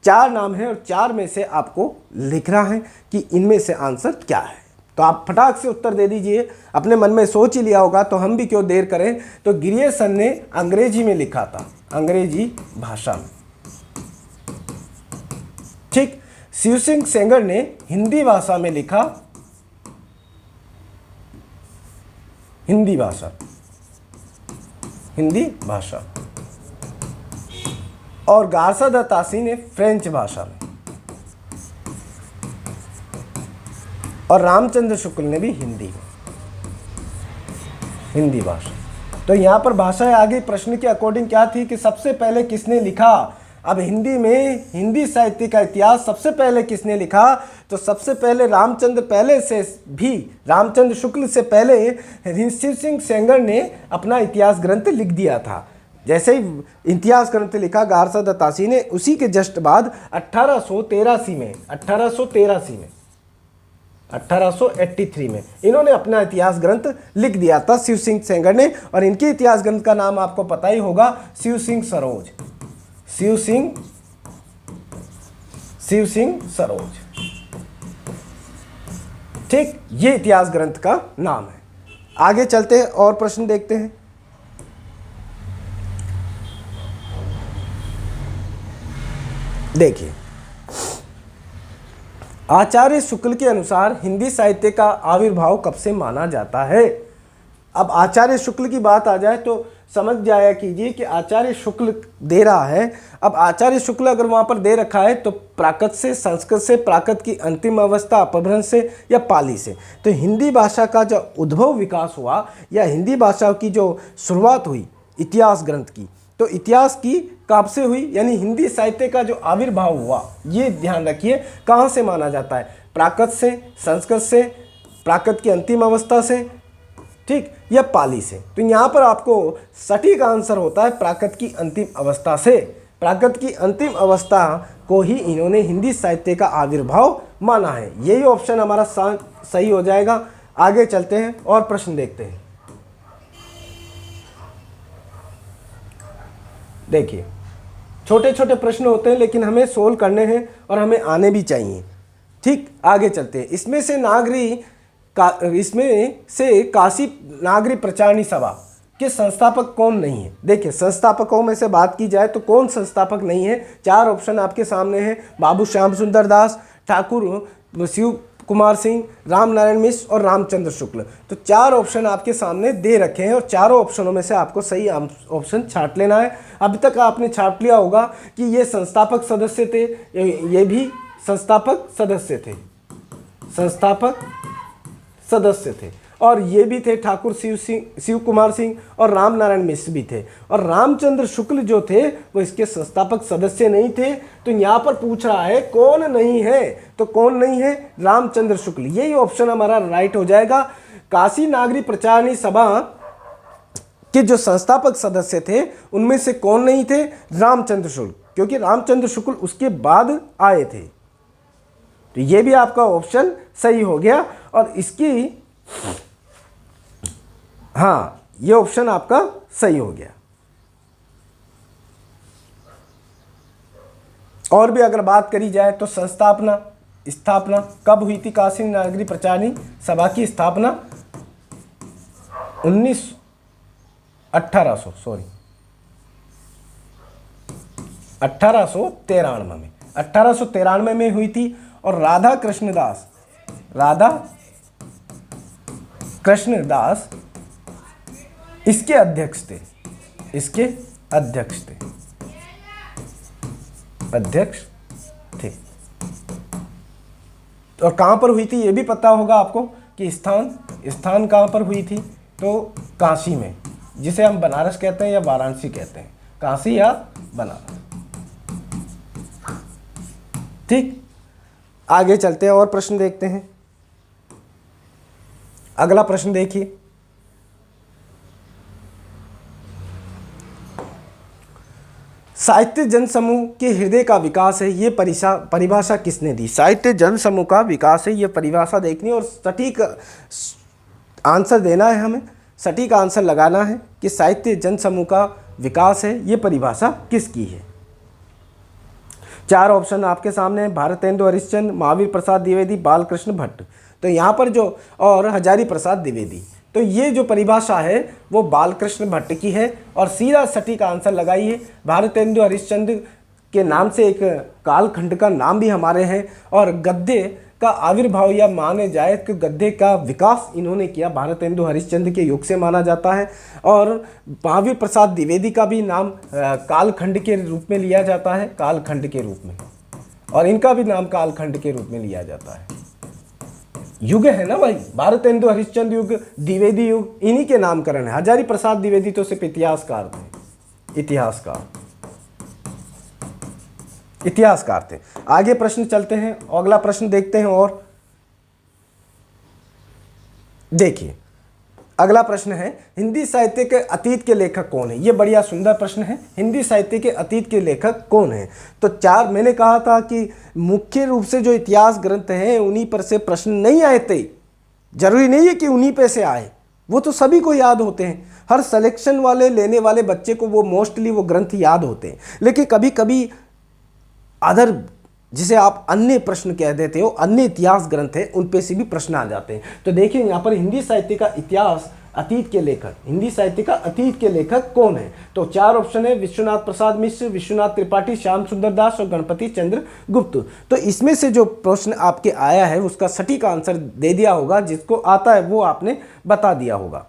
4 नाम हैं और 4 में से आपको लिखना है कि इनमें से आंसर क्या है। तो आप फटाक से उत्तर दे दीजिए। अपने मन में सोच ही लिया होगा तो हम भी क्यों देर करें। तो गिरियसन ने अंग्रेजी में लिखा था, अंग्रेजी भाषा में, ठीक। शिव सिंह सेंगर ने हिंदी भाषा में लिखा, हिंदी भाषा, हिंदी भाषा। और गारसा दत्तासी ने फ्रेंच भाषा में, और रामचंद्र शुक्ल ने भी हिंदी में, हिंदी भाषा। तो यहाँ पर भाषाएं आ गई। प्रश्न के अकॉर्डिंग क्या थी कि सबसे पहले किसने लिखा। अब हिंदी में हिंदी साहित्य का इतिहास सबसे पहले किसने लिखा, तो सबसे पहले रामचंद्र, पहले से भी रामचंद्र शुक्ल से पहले शिव सिंह सेंगर ने अपना इतिहास ग्रंथ लिख दिया था। जैसे ही इतिहास ग्रंथ लिखा गारसा दत्तासी ने, उसी के जस्ट बाद 1883 में इन्होंने अपना इतिहास ग्रंथ लिख दिया था शिव सिंह सेंगर ने। और इनके इतिहास ग्रंथ का नाम आपको पता ही होगा, शिव सिंह सरोज, शिव सिंह सरोज, ठीक। ये इतिहास ग्रंथ का नाम है। आगे चलते हैं और प्रश्न देखते हैं। देखिए, आचार्य शुक्ल के अनुसार हिंदी साहित्य का आविर्भाव कब से माना जाता है। अब आचार्य शुक्ल की बात आ जाए तो समझ जाया कीजिए कि आचार्य शुक्ल दे रहा है। अब आचार्य शुक्ल अगर वहाँ पर दे रखा है तो प्राकृत से, संस्कृत से, प्राकृत की अंतिम अवस्था अपभ्रंश से या पाली से। तो हिंदी भाषा का जो उद्भव विकास हुआ या हिंदी भाषा की जो शुरुआत हुई इतिहास ग्रंथ की, तो इतिहास की कब से हुई, यानी हिंदी साहित्य का जो आविर्भाव हुआ, ये ध्यान रखिए, कहाँ से माना जाता है, प्राकृत से, संस्कृत से, प्राकृत की अंतिम अवस्था से, ठीक, या पाली से। तो यहाँ पर आपको सटीक आंसर होता है प्राकृत की अंतिम अवस्था से। प्राकृत की अंतिम अवस्था को ही इन्होंने हिंदी साहित्य का आविर्भाव माना है। यही ऑप्शन हमारा सही हो जाएगा। आगे चलते हैं और प्रश्न देखते हैं। देखिए, छोटे छोटे प्रश्न होते हैं लेकिन हमें सोल्व करने हैं और हमें आने भी चाहिए, ठीक। आगे चलते हैं। इसमें से काशी नागरी प्रचारणी सभा के संस्थापक कौन नहीं है। देखिए, संस्थापकों में से बात की जाए तो कौन संस्थापक नहीं है। 4 ऑप्शन आपके सामने हैं, बाबू श्याम सुंदर दास, ठाकुर शिव कुमार सिंह, राम नारायण मिश्र और रामचंद्र शुक्ल। तो 4 ऑप्शन आपके सामने दे रखे हैं और चारों ऑप्शनों में से आपको सही ऑप्शन छांट लेना है। अभी तक आपने छांट लिया होगा कि ये संस्थापक सदस्य थे, ये भी संस्थापक सदस्य थे, संस्थापक सदस्य थे, और ये भी थे ठाकुर शिव कुमार सिंह और राम नारायण मिश्र भी थे। और रामचंद्र शुक्ल जो थे वो इसके संस्थापक सदस्य नहीं थे। तो यहाँ पर पूछ रहा है कौन नहीं है, तो कौन नहीं है, रामचंद्र शुक्ल। यही ऑप्शन हमारा राइट हो जाएगा। काशी नागरी प्रचारणी सभा के जो संस्थापक सदस्य थे उनमें से कौन नहीं थे, रामचंद्र शुक्ल, क्योंकि रामचंद्र शुक्ल उसके बाद आए थे। तो ये भी आपका ऑप्शन सही हो गया। और इसकी, हाँ, ये ऑप्शन आपका सही हो गया। और भी अगर बात करी जाए तो स्थापना कब हुई थी काशी नागरी प्रचारणी सभा की स्थापना? 1893 में हुई थी। और राधा कृष्ण दास इसके अध्यक्ष थे, अध्यक्ष थे। और कहाँ पर हुई थी ये भी पता होगा आपको कि स्थान कहाँ पर हुई थी, तो काशी में, जिसे हम बनारस कहते हैं या वाराणसी कहते हैं, काशी या बनारस, ठीक। आगे चलते हैं और प्रश्न देखते हैं। अगला प्रश्न देखिए, साहित्य जनसमूह के हृदय का विकास है, ये परिभाषा किसने दी? साहित्य जनसमूह का विकास है, ये परिभाषा देखनी और सटीक आंसर देना है, हमें सटीक आंसर लगाना है कि साहित्य जनसमूह का विकास है, ये परिभाषा किसकी है। 4 ऑप्शन आपके सामने हैं, भारतेंदु हरिश्चंद्र, महावीर प्रसाद द्विवेदी, बालकृष्ण भट्ट। तो यहाँ पर जो और हजारी प्रसाद द्विवेदी, तो ये जो परिभाषा है वो बालकृष्ण भट्ट की है और सीधा सटीक आंसर लगाइए। भारतेंदु हरिश्चंद्र के नाम से एक कालखंड का नाम भी हमारे हैं और गद्य का आविर्भाव या माने जाए कि गद्य का विकास इन्होंने किया भारतेंदु हरिश्चंद्र के युग से माना जाता है। और महावीर प्रसाद द्विवेदी का भी नाम कालखंड के रूप में लिया जाता है, कालखंड के रूप में, और इनका भी नाम कालखंड के रूप में लिया जाता है। युग है ना भाई, भारतेंदु हरिश्चंद्र युग, द्विवेदी युग, इन्हीं के नामकरण है। हजारी प्रसाद द्विवेदी तो सिर्फ इतिहासकार थे, इतिहासकार थे। आगे प्रश्न चलते हैं, अगला प्रश्न देखते हैं। और देखिए अगला प्रश्न है, हिंदी साहित्य के अतीत के लेखक कौन है। ये बढ़िया सुंदर प्रश्न है, हिंदी साहित्य के अतीत के लेखक कौन है। तो 4 मैंने कहा था कि मुख्य रूप से जो इतिहास ग्रंथ हैं उन्हीं पर से प्रश्न नहीं आए थे। जरूरी नहीं है कि उन्हीं पे से आए, वो तो सभी को याद होते हैं। हर सिलेक्शन वाले लेने वाले बच्चे को वो मोस्टली वो ग्रंथ याद होते हैं, लेकिन कभी कभी अदर जिसे आप अन्य प्रश्न कह देते हो, अन्य इतिहास ग्रंथ है, उन पे से भी प्रश्न आ जाते हैं। तो देखिए यहाँ पर हिंदी साहित्य का इतिहास अतीत के लेखक, हिंदी साहित्य का अतीत के लेखक कौन है। तो 4 ऑप्शन है, विश्वनाथ प्रसाद मिश्र, विश्वनाथ त्रिपाठी, श्याम सुंदर दास और गणपति चंद्र गुप्त। तो इसमें से जो प्रश्न आपके आया है उसका सटीक आंसर दे दिया होगा, जिसको आता है वो आपने बता दिया होगा।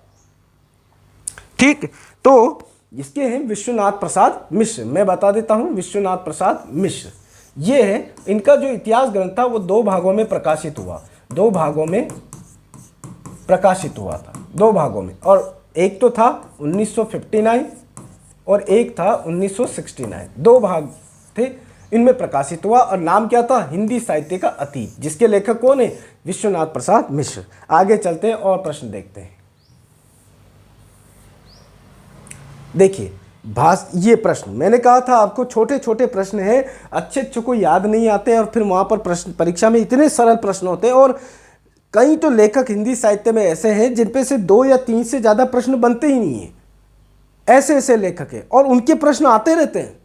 ठीक, तो इसके हैं विश्वनाथ प्रसाद मिश्र। मैं बता देता हूं, विश्वनाथ प्रसाद मिश्र ये है, इनका जो इतिहास ग्रंथ था वो 2 भागों में प्रकाशित हुआ, 2 भागों में प्रकाशित हुआ था, 2 भागों में। और एक तो था 1959 और एक था 1969, 2 भाग थे, इनमें प्रकाशित हुआ। और नाम क्या था, हिंदी साहित्य का अतीत, जिसके लेखक कौन है, विश्वनाथ प्रसाद मिश्र। आगे चलते हैं और प्रश्न देखते हैं। देखिए ये प्रश्न मैंने कहा था आपको छोटे छोटे प्रश्न हैं, अच्छे को याद नहीं आते और फिर वहाँ पर प्रश्न परीक्षा में इतने सरल प्रश्न होते हैं। और कई तो लेखक हिंदी साहित्य में ऐसे हैं जिन पे से 2 या 3 से ज़्यादा प्रश्न बनते ही नहीं हैं, ऐसे ऐसे लेखक हैं और उनके प्रश्न आते रहते हैं,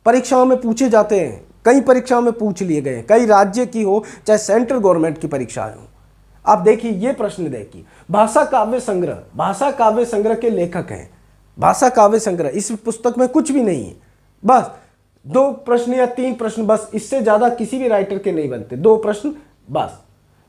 परीक्षाओं में पूछे जाते हैं, कई परीक्षाओं में पूछ लिए गए, कई राज्य की हो चाहे सेंट्रल गवर्नमेंट की परीक्षाएं हो। आप देखिए ये प्रश्न देखिए, भाषा काव्य संग्रह के लेखक हैं। भाषा काव्य संग्रह, इस पुस्तक में कुछ भी नहीं है, बस 2 प्रश्न या 3 प्रश्न, बस इससे ज़्यादा किसी भी राइटर के नहीं बनते, 2 प्रश्न बस।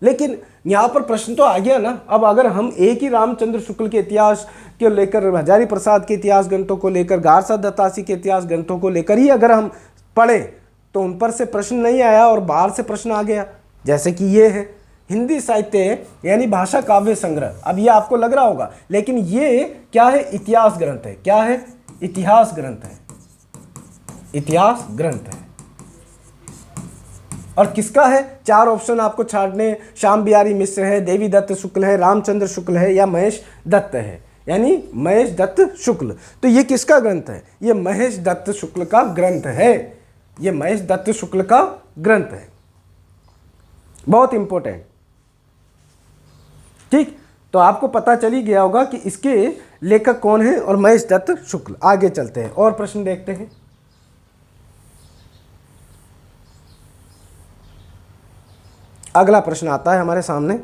लेकिन यहाँ पर प्रश्न तो आ गया ना। अब अगर हम एक ही रामचंद्र शुक्ल के इतिहास को लेकर, हजारी प्रसाद के इतिहास ग्रंथों को लेकर, गारसा दत्तासी के इतिहास ग्रंथों को लेकर ही अगर हम पढ़ें तो उन पर से प्रश्न नहीं आया और बाहर से प्रश्न आ गया, जैसे कि ये है हिंदी साहित्य यानी भाषा काव्य संग्रह। अब ये आपको लग रहा होगा, लेकिन ये क्या है, इतिहास ग्रंथ है। क्या है, इतिहास ग्रंथ है, इतिहास ग्रंथ है। और किसका है, 4 ऑप्शन आपको छाड़ने, श्याम बिहारी मिश्र है, देवी दत्त शुक्ल है, रामचंद्र शुक्ल है या महेश दत्त है, यानी महेश दत्त शुक्ल। तो ये किसका ग्रंथ है, ये महेश दत्त शुक्ल का ग्रंथ है, ये महेश दत्त शुक्ल का ग्रंथ है, बहुत इंपॉर्टेंट। ठीक, तो आपको पता चल ही गया होगा कि इसके लेखक कौन है और महेश दत्त शुक्ल। आगे चलते हैं और प्रश्न देखते हैं। अगला प्रश्न आता है हमारे सामने,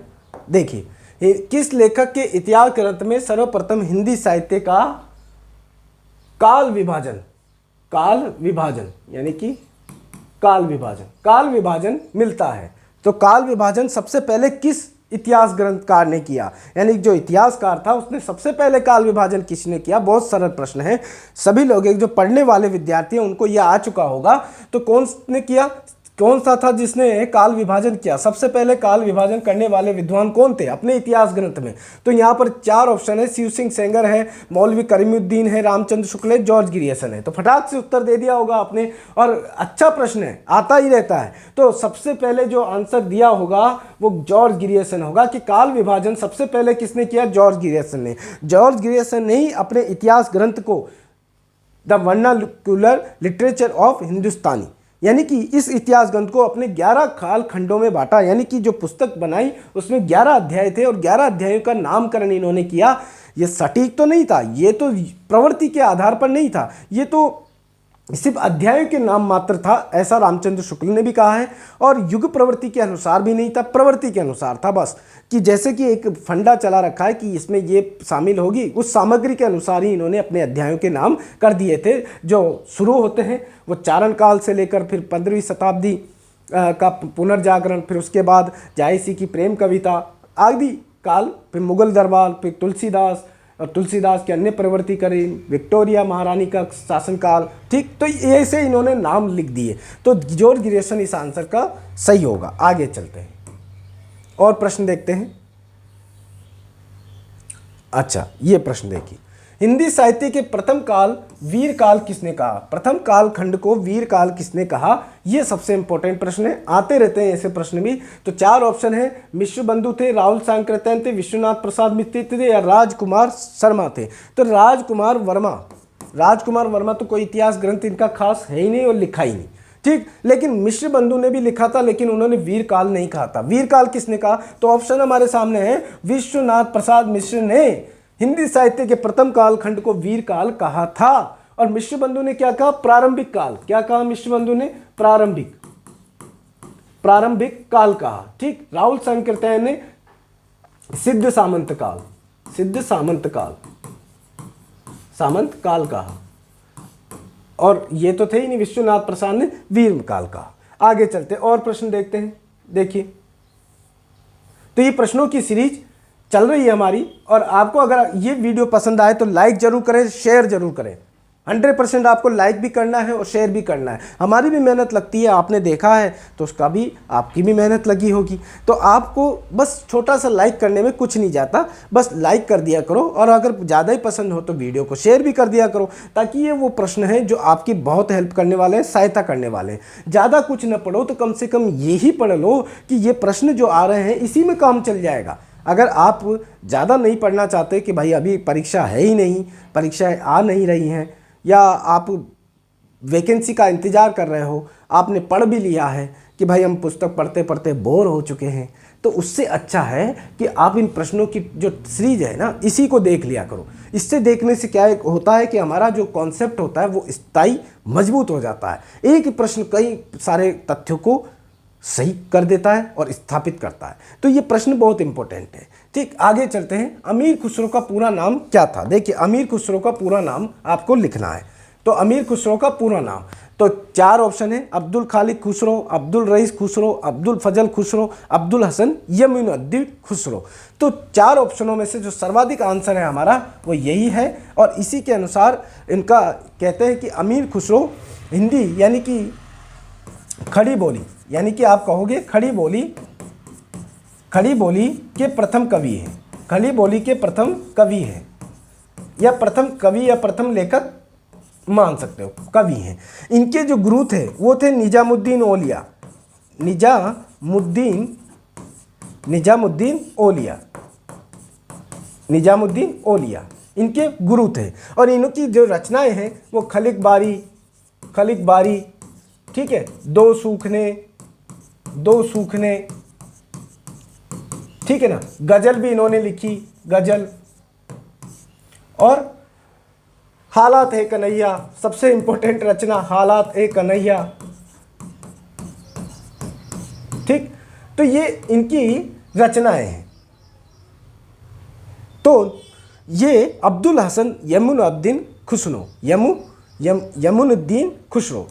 देखिए किस लेखक के इतिहास ग्रंथ में सर्वप्रथम हिंदी साहित्य का काल विभाजन यानी कि काल विभाजन मिलता है। तो काल विभाजन सबसे पहले किस इतिहास ग्रंथकार ने किया, यानी जो इतिहासकार था उसने सबसे पहले काल विभाजन किसने किया। बहुत सरल प्रश्न है, सभी लोग, एक जो पढ़ने वाले विद्यार्थी हैं उनको यह आ चुका होगा। तो कौन ने किया, कौन सा था जिसने काल विभाजन किया, सबसे पहले काल विभाजन करने वाले विद्वान कौन थे अपने इतिहास ग्रंथ में। तो यहाँ पर 4 ऑप्शन है, शिव सिंह सेंगर है, मौलवी करीमुद्दीन है, रामचंद्र शुक्ल है, जॉर्ज ग्रियर्सन है। तो फटाक से उत्तर दे दिया होगा आपने, और अच्छा प्रश्न है, आता ही रहता है। तो सबसे पहले जो आंसर दिया होगा वो जॉर्ज ग्रियर्सन होगा कि काल विभाजन सबसे पहले किसने किया, जॉर्ज ग्रियर्सन ने। जॉर्ज ग्रियर्सन ने ही अपने इतिहास ग्रंथ को द वर्नाक्युलर लिटरेचर ऑफ हिंदुस्तानी, यानी कि इस इतिहास ग्रंथ को अपने 11 काल खंडों में बांटा, यानी कि जो पुस्तक बनाई उसमें 11 अध्याय थे और 11 अध्यायों का नामकरण इन्होंने किया। ये सटीक तो नहीं था, ये तो प्रवृत्ति के आधार पर नहीं था, ये तो सिर्फ अध्यायों के नाम मात्र था, ऐसा रामचंद्र शुक्ल ने भी कहा है। और युग प्रवृत्ति के अनुसार भी नहीं था, प्रवृत्ति के अनुसार था बस, कि जैसे कि एक फंडा चला रखा है कि इसमें ये शामिल होगी, उस सामग्री के अनुसार ही इन्होंने अपने अध्यायों के नाम कर दिए थे। जो शुरू होते हैं वो चारण काल से लेकर फिर 15वीं शताब्दी का पुनर्जागरण, फिर उसके बाद जायसी की प्रेम कविता आदि काल, फिर मुगल दरबार, फिर तुलसीदास और तुलसीदास के अन्य प्रवृत्ति करें, विक्टोरिया महारानी का शासनकाल, ठीक। तो ऐसे इन्होंने नाम लिख दिए। तो जॉर्ज ग्रेसन इस आंसर का सही होगा। आगे चलते हैं और प्रश्न देखते हैं। अच्छा, ये प्रश्न देखिए, हिंदी साहित्य के प्रथम काल वीर काल किसने कहा? प्रथम काल खंड को वीर काल किसने कहा? ये सबसे इंपॉर्टेंट प्रश्न है, आते रहते हैं ऐसे प्रश्न भी। तो 4 ऑप्शन है, मिश्र बंधु थे, राहुल सांकृत्यायन थे, विश्वनाथ प्रसाद मिश्र थे या राजकुमार शर्मा थे। तो राजकुमार वर्मा तो कोई इतिहास ग्रंथ इनका खास है ही नहीं और लिखा ही नहीं, ठीक। लेकिन मिश्र बंधु ने भी लिखा था, लेकिन उन्होंने वीर काल नहीं कहा था। वीर काल किसने कहा? तो ऑप्शन हमारे सामने है, विश्वनाथ प्रसाद मिश्र ने हिंदी साहित्य के प्रथम काल खंड को वीर काल कहा था। और मिश्र बंधु ने क्या कहा? प्रारंभिक काल। क्या कहा मिश्र बंधु ने? प्रारंभिक काल कहा, ठीक। राहुल सांकृत्यायन ने सिद्ध सामंत काल कहा। और ये तो थे ही नहीं, विश्वनाथ प्रसाद ने वीर काल कहा। आगे चलते और प्रश्न देखते हैं। देखिए, तो ये प्रश्नों की सीरीज चल रही है हमारी, और आपको अगर ये वीडियो पसंद आए तो लाइक जरूर करें, शेयर जरूर करें। 100% आपको लाइक भी करना है और शेयर भी करना है। हमारी भी मेहनत लगती है, आपने देखा है तो उसका भी आपकी भी मेहनत लगी होगी। तो आपको बस छोटा सा लाइक करने में कुछ नहीं जाता, बस लाइक कर दिया करो, और अगर ज़्यादा ही पसंद हो तो वीडियो को शेयर भी कर दिया करो, ताकि ये वो प्रश्न हैं जो आपकी बहुत हेल्प करने वाले हैं, सहायता करने वाले हैं। ज़्यादा कुछ न पढ़ो तो कम से कम यही पढ़ लो कि ये प्रश्न जो आ रहे हैं इसी में काम चल जाएगा। अगर आप ज़्यादा नहीं पढ़ना चाहते कि भाई अभी परीक्षा है ही नहीं, परीक्षाएं आ नहीं रही हैं, या आप वैकेंसी का इंतज़ार कर रहे हो, आपने पढ़ भी लिया है कि भाई हम पुस्तक पढ़ते पढ़ते बोर हो चुके हैं, तो उससे अच्छा है कि आप इन प्रश्नों की जो सीरीज है ना, इसी को देख लिया करो। इससे देखने से क्या होता है कि हमारा जो कॉन्सेप्ट होता है वो स्थायी मजबूत हो जाता है। एक ही प्रश्न कई सारे तथ्यों को सही कर देता है और स्थापित करता है। तो ये प्रश्न बहुत इंपॉर्टेंट है, ठीक। आगे चलते हैं। अमीर खुसरो का पूरा नाम क्या था? देखिए, अमीर खुसरो का पूरा नाम आपको लिखना है। तो अमीर खुसरो का पूरा नाम, तो 4 ऑप्शन है, अब्दुल खालिक खुसरो, अब्दुल रईस खुसरो, अब्दुल फजल खुसरो, अब्दुल हसन यमुनुद्दीन खुसरो। तो 4 ऑप्शनों में से जो सर्वाधिक आंसर है हमारा वो यही है, और इसी के अनुसार इनका कहते हैं कि अमीर खुसरो हिंदी यानी कि खड़ी बोली, यानी कि आप कहोगे खड़ी बोली के प्रथम कवि हैं, खड़ी बोली के प्रथम कवि हैं, या प्रथम कवि या प्रथम लेखक मान सकते हो, कवि हैं। इनके जो गुरु थे वो थे निजामुद्दीन ओलिया इनके गुरु थे। और इनकी जो रचनाएं हैं वो खलिक बारी, ठीक है, दो सूखने, ठीक है ना, गजल भी इन्होंने लिखी, गजल, और हालात है कन्हैया, सबसे इंपॉर्टेंट रचना हालात ए कन्हैया, ठीक। तो ये इनकी रचनाएं हैं। तो ये अब्दुल हसन यमुनुद्दीन खुसरो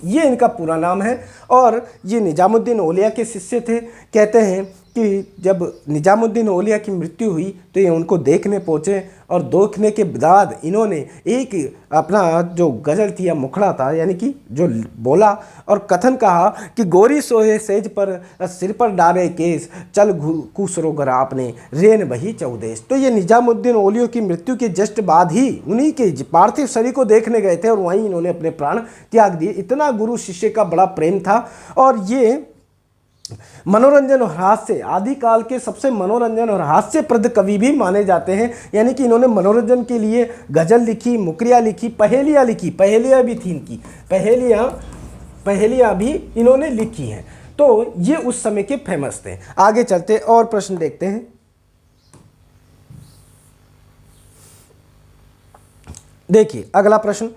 ये इनका पूरा नाम है। और ये निजामुद्दीन औलिया के शिष्य थे। कहते हैं कि जब निजामुद्दीन औलिया की मृत्यु हुई तो ये उनको देखने पहुँचे, और देखने के बाद इन्होंने एक अपना जो गज़ल थी या मुखड़ा था, यानी कि जो बोला और कथन कहा कि गोरी सोहे सेज पर सिर पर डाले केस, चल खुसरो घर आपने रेन बही चौदेश। तो ये निजामुद्दीन औलिया की मृत्यु के जस्ट बाद ही उन्हीं के पार्थिव शरीर को देखने गए थे, और वहीं इन्होंने अपने प्राण त्याग दिए। इतना गुरु शिष्य का बड़ा प्रेम था। और ये मनोरंजन और हास्य, आदिकाल के सबसे मनोरंजन और हास्यप्रद कवि भी माने जाते हैं। यानी कि इन्होंने मनोरंजन के लिए गजल लिखी, मुकरिया लिखी, पहेलियाँ लिखी, पहेलियाँ भी थी इनकी, पहेलियाँ पहेलियाँ भी इन्होंने लिखी हैं। तो ये उस समय के फेमस थे। आगे चलते और प्रश्न देखते हैं। देखिए अगला प्रश्न,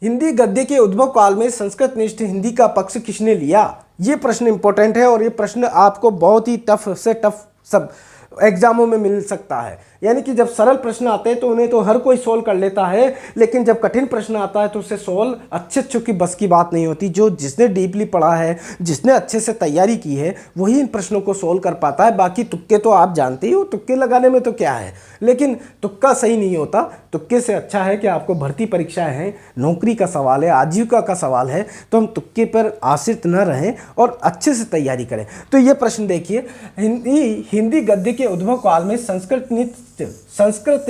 हिंदी गद्य के उद्भव काल में संस्कृत निष्ठ हिंदी का पक्ष किसने लिया? ये प्रश्न इंपॉर्टेंट है और ये प्रश्न आपको बहुत ही टफ से टफ सब एग्जामों में मिल सकता है। यानी कि जब सरल प्रश्न आते हैं तो उन्हें तो हर कोई सोल्व कर लेता है, लेकिन जब कठिन प्रश्न आता है तो उसे सोल्व अच्छे की बस की बात नहीं होती। जो जिसने डीपली पढ़ा है, जिसने अच्छे से तैयारी की है, वही इन प्रश्नों को सोल्व कर पाता है। बाकी तुक्के तो आप जानते ही हो, तुक्के लगाने में तो क्या है, लेकिन तुक्का सही नहीं होता। तुक्के से अच्छा है कि आपको भर्ती परीक्षाएं हैं, नौकरी का सवाल है, आजीविका का सवाल है, तो हम तुक्के पर आश्रित न रहें और अच्छे से तैयारी करें। तो ये प्रश्न देखिए, हिंदी गद्य के उद्भव काल में संस्कृत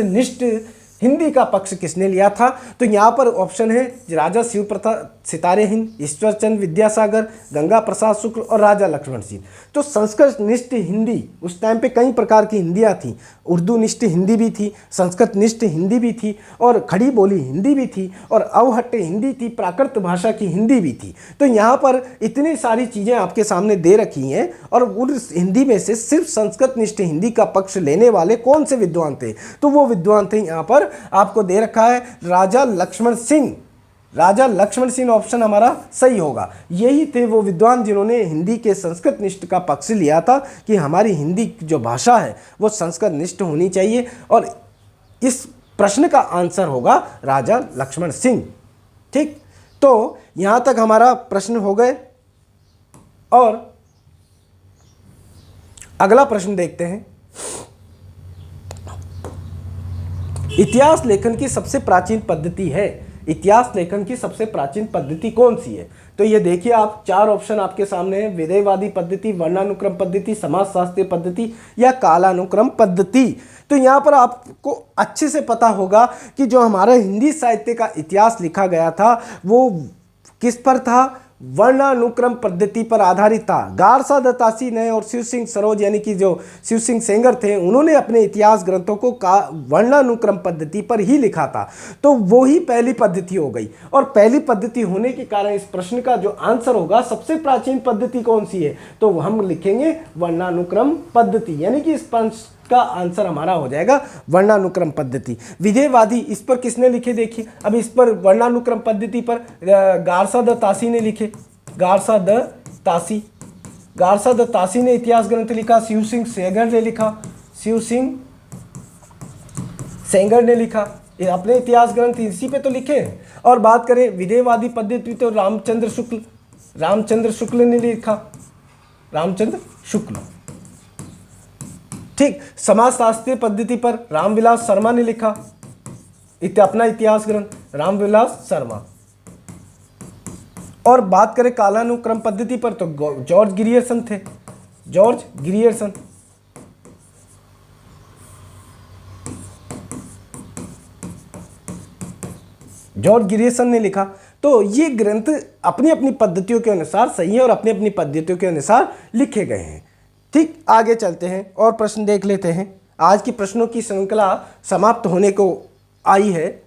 निष्ठ हिंदी का पक्ष किसने लिया था? तो यहाँ पर ऑप्शन है राजा शिव प्रताप सितारे हिंद, ईश्वरचंद विद्यासागर, गंगा प्रसाद शुक्ल और राजा लक्ष्मण सिंह। तो संस्कृत निष्ठ हिंदी, उस टाइम पे कई प्रकार की हिंदियाँ थी। उर्दू निष्ठ हिंदी भी थी, संस्कृत निष्ठ हिंदी भी थी, और खड़ी बोली हिंदी भी थी, और अवहट्ट हिंदी थी, प्राकृत भाषा की हिंदी भी थी। तो यहाँ पर इतनी सारी चीज़ें आपके सामने दे रखी हैं, और उस हिंदी में से सिर्फ संस्कृत निष्ठ हिंदी का पक्ष लेने वाले कौन से विद्वान थे? तो वो विद्वान थे, यहाँ पर आपको दे रखा है राजा लक्ष्मण सिंह। राजा लक्ष्मण सिंह ऑप्शन हमारा सही होगा। यही थे वो विद्वान जिन्होंने हिंदी के संस्कृत निष्ठ का पक्ष लिया था कि हमारी हिंदी जो भाषा है वो संस्कृत निष्ठ होनी चाहिए, और इस प्रश्न का आंसर होगा राजा लक्ष्मण सिंह। ठीक, तो यहाँ तक हमारा प्रश्न हो गए, और अगला प्रश्न देखते हैं। इतिहास लेखन की सबसे प्राचीन पद्धति है, इतिहास लेखन की सबसे प्राचीन पद्धति कौन सी है? तो ये देखिए, आप चार ऑप्शन आपके सामने हैं, विधेयवादी पद्धति, वर्णानुक्रम पद्धति, समाजशास्त्रीय पद्धति या कालानुक्रम पद्धति। तो यहाँ पर आपको अच्छे से पता होगा कि जो हमारा हिंदी साहित्य का इतिहास लिखा गया था वो किस पर था? वर्णानुक्रम पद्धति पर आधारित था। गारसा दत्तासी ने और शिव सिंह सरोज यानी कि जो शिव सिंह सेंगर थे, उन्होंने अपने इतिहास ग्रंथों को वर्णानुक्रम पद्धति पर ही लिखा था। तो वो ही पहली पद्धति हो गई, और पहली पद्धति होने के कारण इस प्रश्न का जो आंसर होगा सबसे प्राचीन पद्धति कौन सी है, तो हम लिखेंगे वर्णानुक्रम पद्धति, यानी कि इस प्रश्न का आंसर हमारा हो जाएगा वर्णानुक्रम पद्धति। विधेयवादी इस पर किसने लिखे? देखिए, अब इस पर वर्णानुक्रम पद्धति पर गारसा दत्तासी ने लिखे, गारसा दत्तासी ने इतिहास ग्रंथ लिखा। शिव सिंह सेंगर ने लिखा, शिव सिंह सेंगर ने लिखा अपने इतिहास ग्रंथ, इसी पे तो लिखे हैं। और बात करें विधेयवादी पद्धति तो रामचंद्र शुक्ल ने लिखा, रामचंद्र शुक्ल। ठीक, समाजशास्त्रीय पद्धति पर रामविलास शर्मा ने लिखा अपना इतिहास ग्रंथ, रामविलास शर्मा। और बात करें कालानुक्रम पद्धति पर तो जॉर्ज ग्रियर्सन थे, जॉर्ज ग्रियर्सन। जॉर्ज ग्रियर्सन ने लिखा। तो ये ग्रंथ अपनी अपनी पद्धतियों के अनुसार सही है और अपनी अपनी पद्धतियों के अनुसार लिखे गए हैं। ठीक, आगे चलते हैं और प्रश्न देख लेते हैं। आज की प्रश्नों की श्रृंखला समाप्त होने को आई है,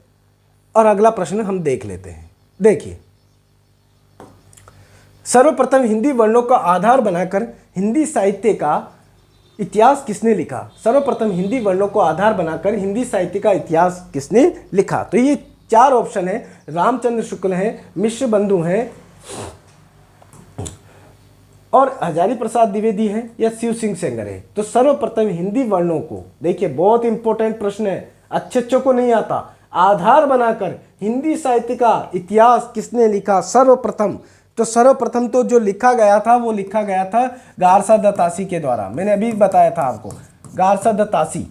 और अगला प्रश्न हम देख लेते हैं। देखिए, सर्वप्रथम हिंदी वर्णों का आधार बनाकर हिंदी साहित्य का इतिहास किसने लिखा? सर्वप्रथम हिंदी वर्णों को आधार बनाकर हिंदी साहित्य का इतिहास किसने लिखा? तो ये चार ऑप्शन है, रामचंद्र शुक्ल हैं, मिश्र बंधु हैं, और हजारी प्रसाद द्विवेदी हैं, या शिव सिंह सेंगर है। तो सर्वप्रथम हिंदी वर्णों को, देखिए बहुत इंपॉर्टेंट प्रश्न है, अच्छे को नहीं आता, आधार बनाकर हिंदी साहित्य का इतिहास किसने लिखा? सर्वप्रथम तो सर्वप्रथम तो जो लिखा गया था वो लिखा गया था गारसा दत्तासी के द्वारा। मैंने अभी बताया था आपको, गारसा दत्तासी।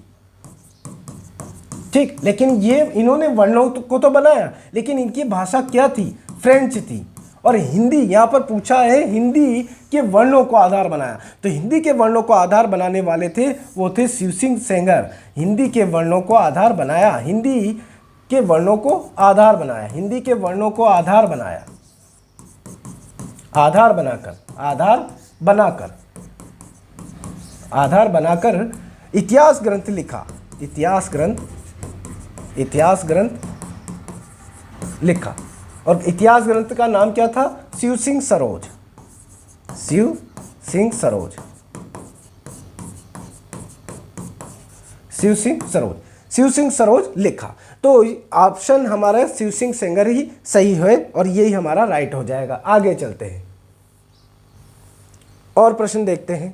ठीक, लेकिन ये इन्होंने वर्णों को तो बनाया, लेकिन इनकी भाषा क्या थी? फ्रेंच थी। और हिंदी यहाँ पर पूछा है, हिंदी के वर्णों को आधार बनाया, तो हिंदी के वर्णों को आधार बनाने वाले थे वो थे शिव सिंह सेंगर। हिंदी के वर्णों को आधार बनाया, हिंदी के वर्णों को आधार बनाया, हिंदी के वर्णों को आधार बनाया, आधार बनाकर इतिहास ग्रंथ लिखा, इतिहास ग्रंथ लिखा। और इतिहास ग्रंथ का नाम क्या था? शिव सिंह सरोज। शिव सिंह सरोज, शिव सिंह सरोज, शिव सिंह सरोज लिखा। तो ऑप्शन हमारा शिव सिंह सेंगर ही सही है और यही हमारा राइट हो जाएगा। आगे चलते हैं और प्रश्न देखते हैं।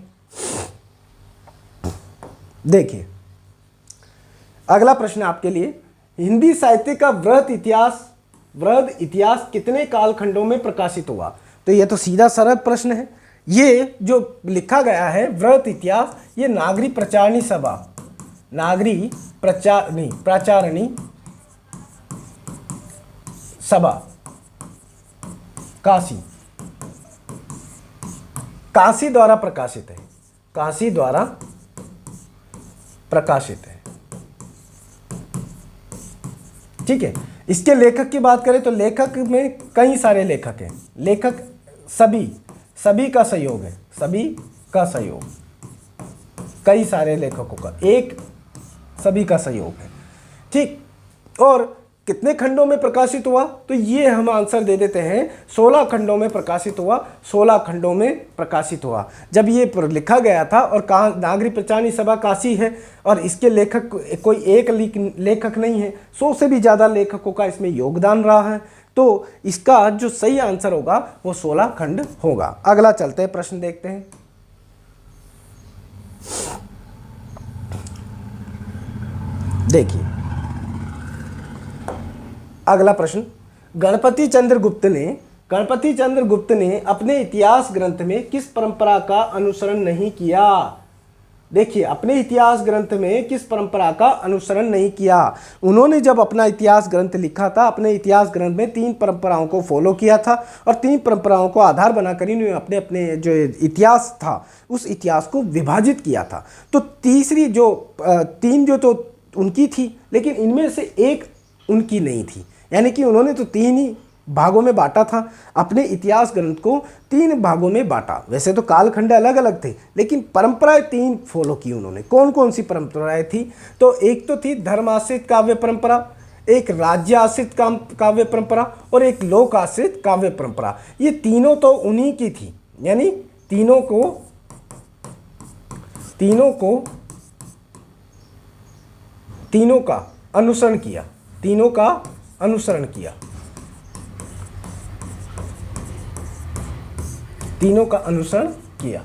देखिए अगला प्रश्न आपके लिए, हिंदी साहित्य का वृहद इतिहास कितने कालखंडों में प्रकाशित हुआ? तो ये तो सीधा सरल प्रश्न है। ये जो लिखा गया है वृहद इतिहास, ये नागरी प्रचारणी सभा, नागरी प्रचारणी सभा काशी द्वारा प्रकाशित है, काशी द्वारा प्रकाशित है। ठीक है, इसके लेखक की बात करें तो लेखक में कई सारे लेखक हैं। लेखक सभी का सहयोग है, सभी का सहयोग, कई सारे लेखकों का एक सभी का सहयोग है। ठीक, और कितने खंडों में प्रकाशित हुआ? तो ये हम आंसर दे देते हैं, 16 खंडों में प्रकाशित हुआ, 16 खंडों में प्रकाशित हुआ। जब ये लिखा गया था और कहाँ नागरी प्रचारणी सभा काशी है और इसके लेखक कोई एक लेखक नहीं है, 100 से भी ज़्यादा लेखकों का इसमें योगदान रहा है। तो इसका जो सही आंसर होगा वो 16 खंड होगा। अगला चलते हैं, प्रश्न देखते हैं। देखिए अगला प्रश्न, गणपति चंद्र गुप्त ने अपने इतिहास ग्रंथ में किस परंपरा का अनुसरण नहीं किया? देखिए, अपने इतिहास ग्रंथ में किस परंपरा का अनुसरण नहीं किया? उन्होंने जब अपना इतिहास ग्रंथ लिखा था, अपने इतिहास ग्रंथ में 3 परंपराओं को फॉलो किया था और 3 परंपराओं को आधार बनाकर इन्होंने अपने अपने जो इतिहास था उस इतिहास को विभाजित किया था। तो तीसरी जो 3 जो तो उनकी थी, लेकिन इनमें से एक उनकी नहीं थी, यानी कि उन्होंने तो 3 ही भागों में बांटा था, अपने इतिहास ग्रंथ को 3 भागों में बांटा। वैसे तो कालखंड अलग अलग थे, लेकिन परंपराएं 3 फॉलो की उन्होंने। कौन कौन सी परंपराएं थी? तो एक तो थी धर्म आश्रित काव्य परंपरा, एक राज्य आश्रित काव्य परंपरा और एक लोक आश्रित काव्य परंपरा। ये तीनों तो उन्हीं की थी, यानी तीनों का अनुसरण किया, तीनों का अनुसरण किया, तीनों का अनुसरण किया।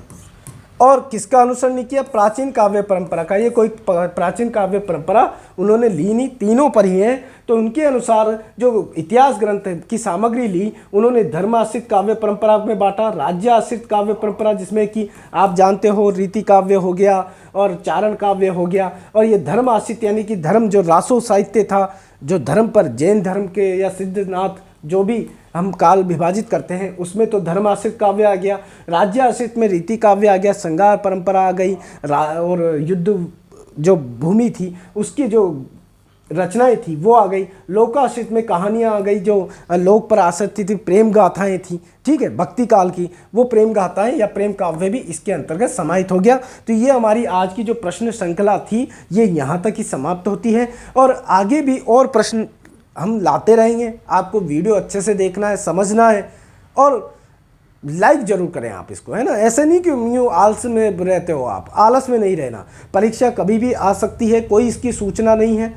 और किसका अनुसरण नहीं किया? प्राचीन काव्य परंपरा का। ये कोई प्राचीन काव्य परंपरा उन्होंने ली नहीं, तीनों पर ही है। तो उनके अनुसार जो इतिहास ग्रंथ की सामग्री ली, उन्होंने धर्म आश्रित काव्य परंपरा में बांटा, राज्य आश्रित काव्य परंपरा जिसमें कि आप जानते हो रीति काव्य हो गया और चारण काव्य हो गया, और ये धर्म आश्रित यानी कि धर्म जो रासो साहित्य था, जो धर्म पर जैन धर्म के या सिद्धनाथ जो भी हम काल विभाजित करते हैं उसमें तो धर्म आश्रित काव्य आ गया, राज्य आश्रित में रीति काव्य आ गया, श्रृंगार परंपरा आ गई, और युद्ध जो भूमि थी उसकी जो रचनाएं थी वो आ गई, लोकाश्रित में कहानियाँ आ गई, जो लोक पर आश्रित थी, प्रेम गाथाएँ थी। ठीक है, भक्ति काल की वो प्रेम गाथाएँ या प्रेम काव्य भी इसके अंतर्गत समाहित हो गया। तो ये हमारी आज की जो प्रश्न श्रृंखला थी ये यहाँ तक ही समाप्त होती है, और आगे भी और प्रश्न हम लाते रहेंगे। आपको वीडियो अच्छे से देखना है, समझना है, और लाइक जरूर करें आप इसको, है ना। ऐसे नहीं कि यूँ आलस में रहते हो आप, आलस में नहीं रहना। परीक्षा कभी भी आ सकती है, कोई इसकी सूचना नहीं है।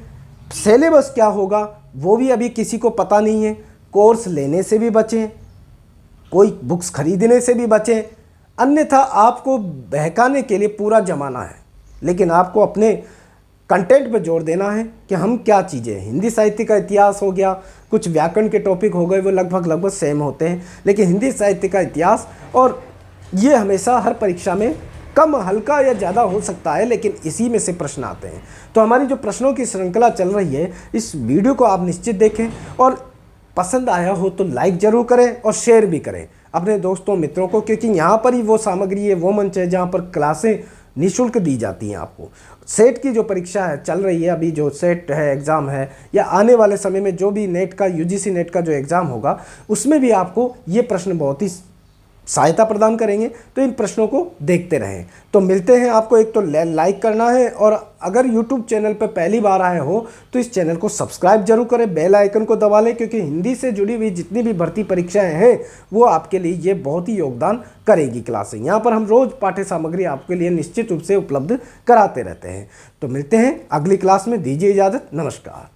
सिलेबस क्या होगा वो भी अभी किसी को पता नहीं है। कोर्स लेने से भी बचें, कोई बुक्स खरीदने से भी बचें, अन्यथा आपको बहकाने के लिए पूरा ज़माना है। लेकिन आपको अपने कंटेंट पे जोर देना है कि हम क्या चीज़ें, हिंदी साहित्य का इतिहास हो गया, कुछ व्याकरण के टॉपिक हो गए, वो लगभग सेम होते हैं, लेकिन हिंदी साहित्य का इतिहास, और ये हमेशा हर परीक्षा में कम हल्का या ज़्यादा हो सकता है, लेकिन इसी में से प्रश्न आते हैं। तो हमारी जो प्रश्नों की श्रृंखला चल रही है, इस वीडियो को आप निश्चित देखें, और पसंद आया हो तो लाइक ज़रूर करें और शेयर भी करें अपने दोस्तों मित्रों को, क्योंकि यहाँ पर ही वो सामग्री है, वो मंच है जहाँ पर क्लासें निःशुल्क दी जाती हैं आपको। सेट की जो परीक्षा है चल रही है, अभी जो सेट है एग्ज़ाम है, या आने वाले समय में जो भी नेट का यूजीसी नेट का जो एग्ज़ाम होगा उसमें भी आपको ये प्रश्न बहुत ही सहायता प्रदान करेंगे। तो इन प्रश्नों को देखते रहें। तो मिलते हैं, आपको एक तो लाइक करना है, और अगर YouTube चैनल पर पहली बार आए हो तो इस चैनल को सब्सक्राइब जरूर करें, बेल आइकन को दबा लें, क्योंकि हिंदी से जुड़ी हुई जितनी भी भर्ती परीक्षाएं हैं वो आपके लिए ये बहुत ही योगदान करेगी क्लासें। यहाँ पर हम रोज पाठ्य सामग्री आपके लिए निश्चित रूप से उपलब्ध कराते रहते हैं। तो मिलते हैं अगली क्लास में, दीजिए इजाज़त, नमस्कार।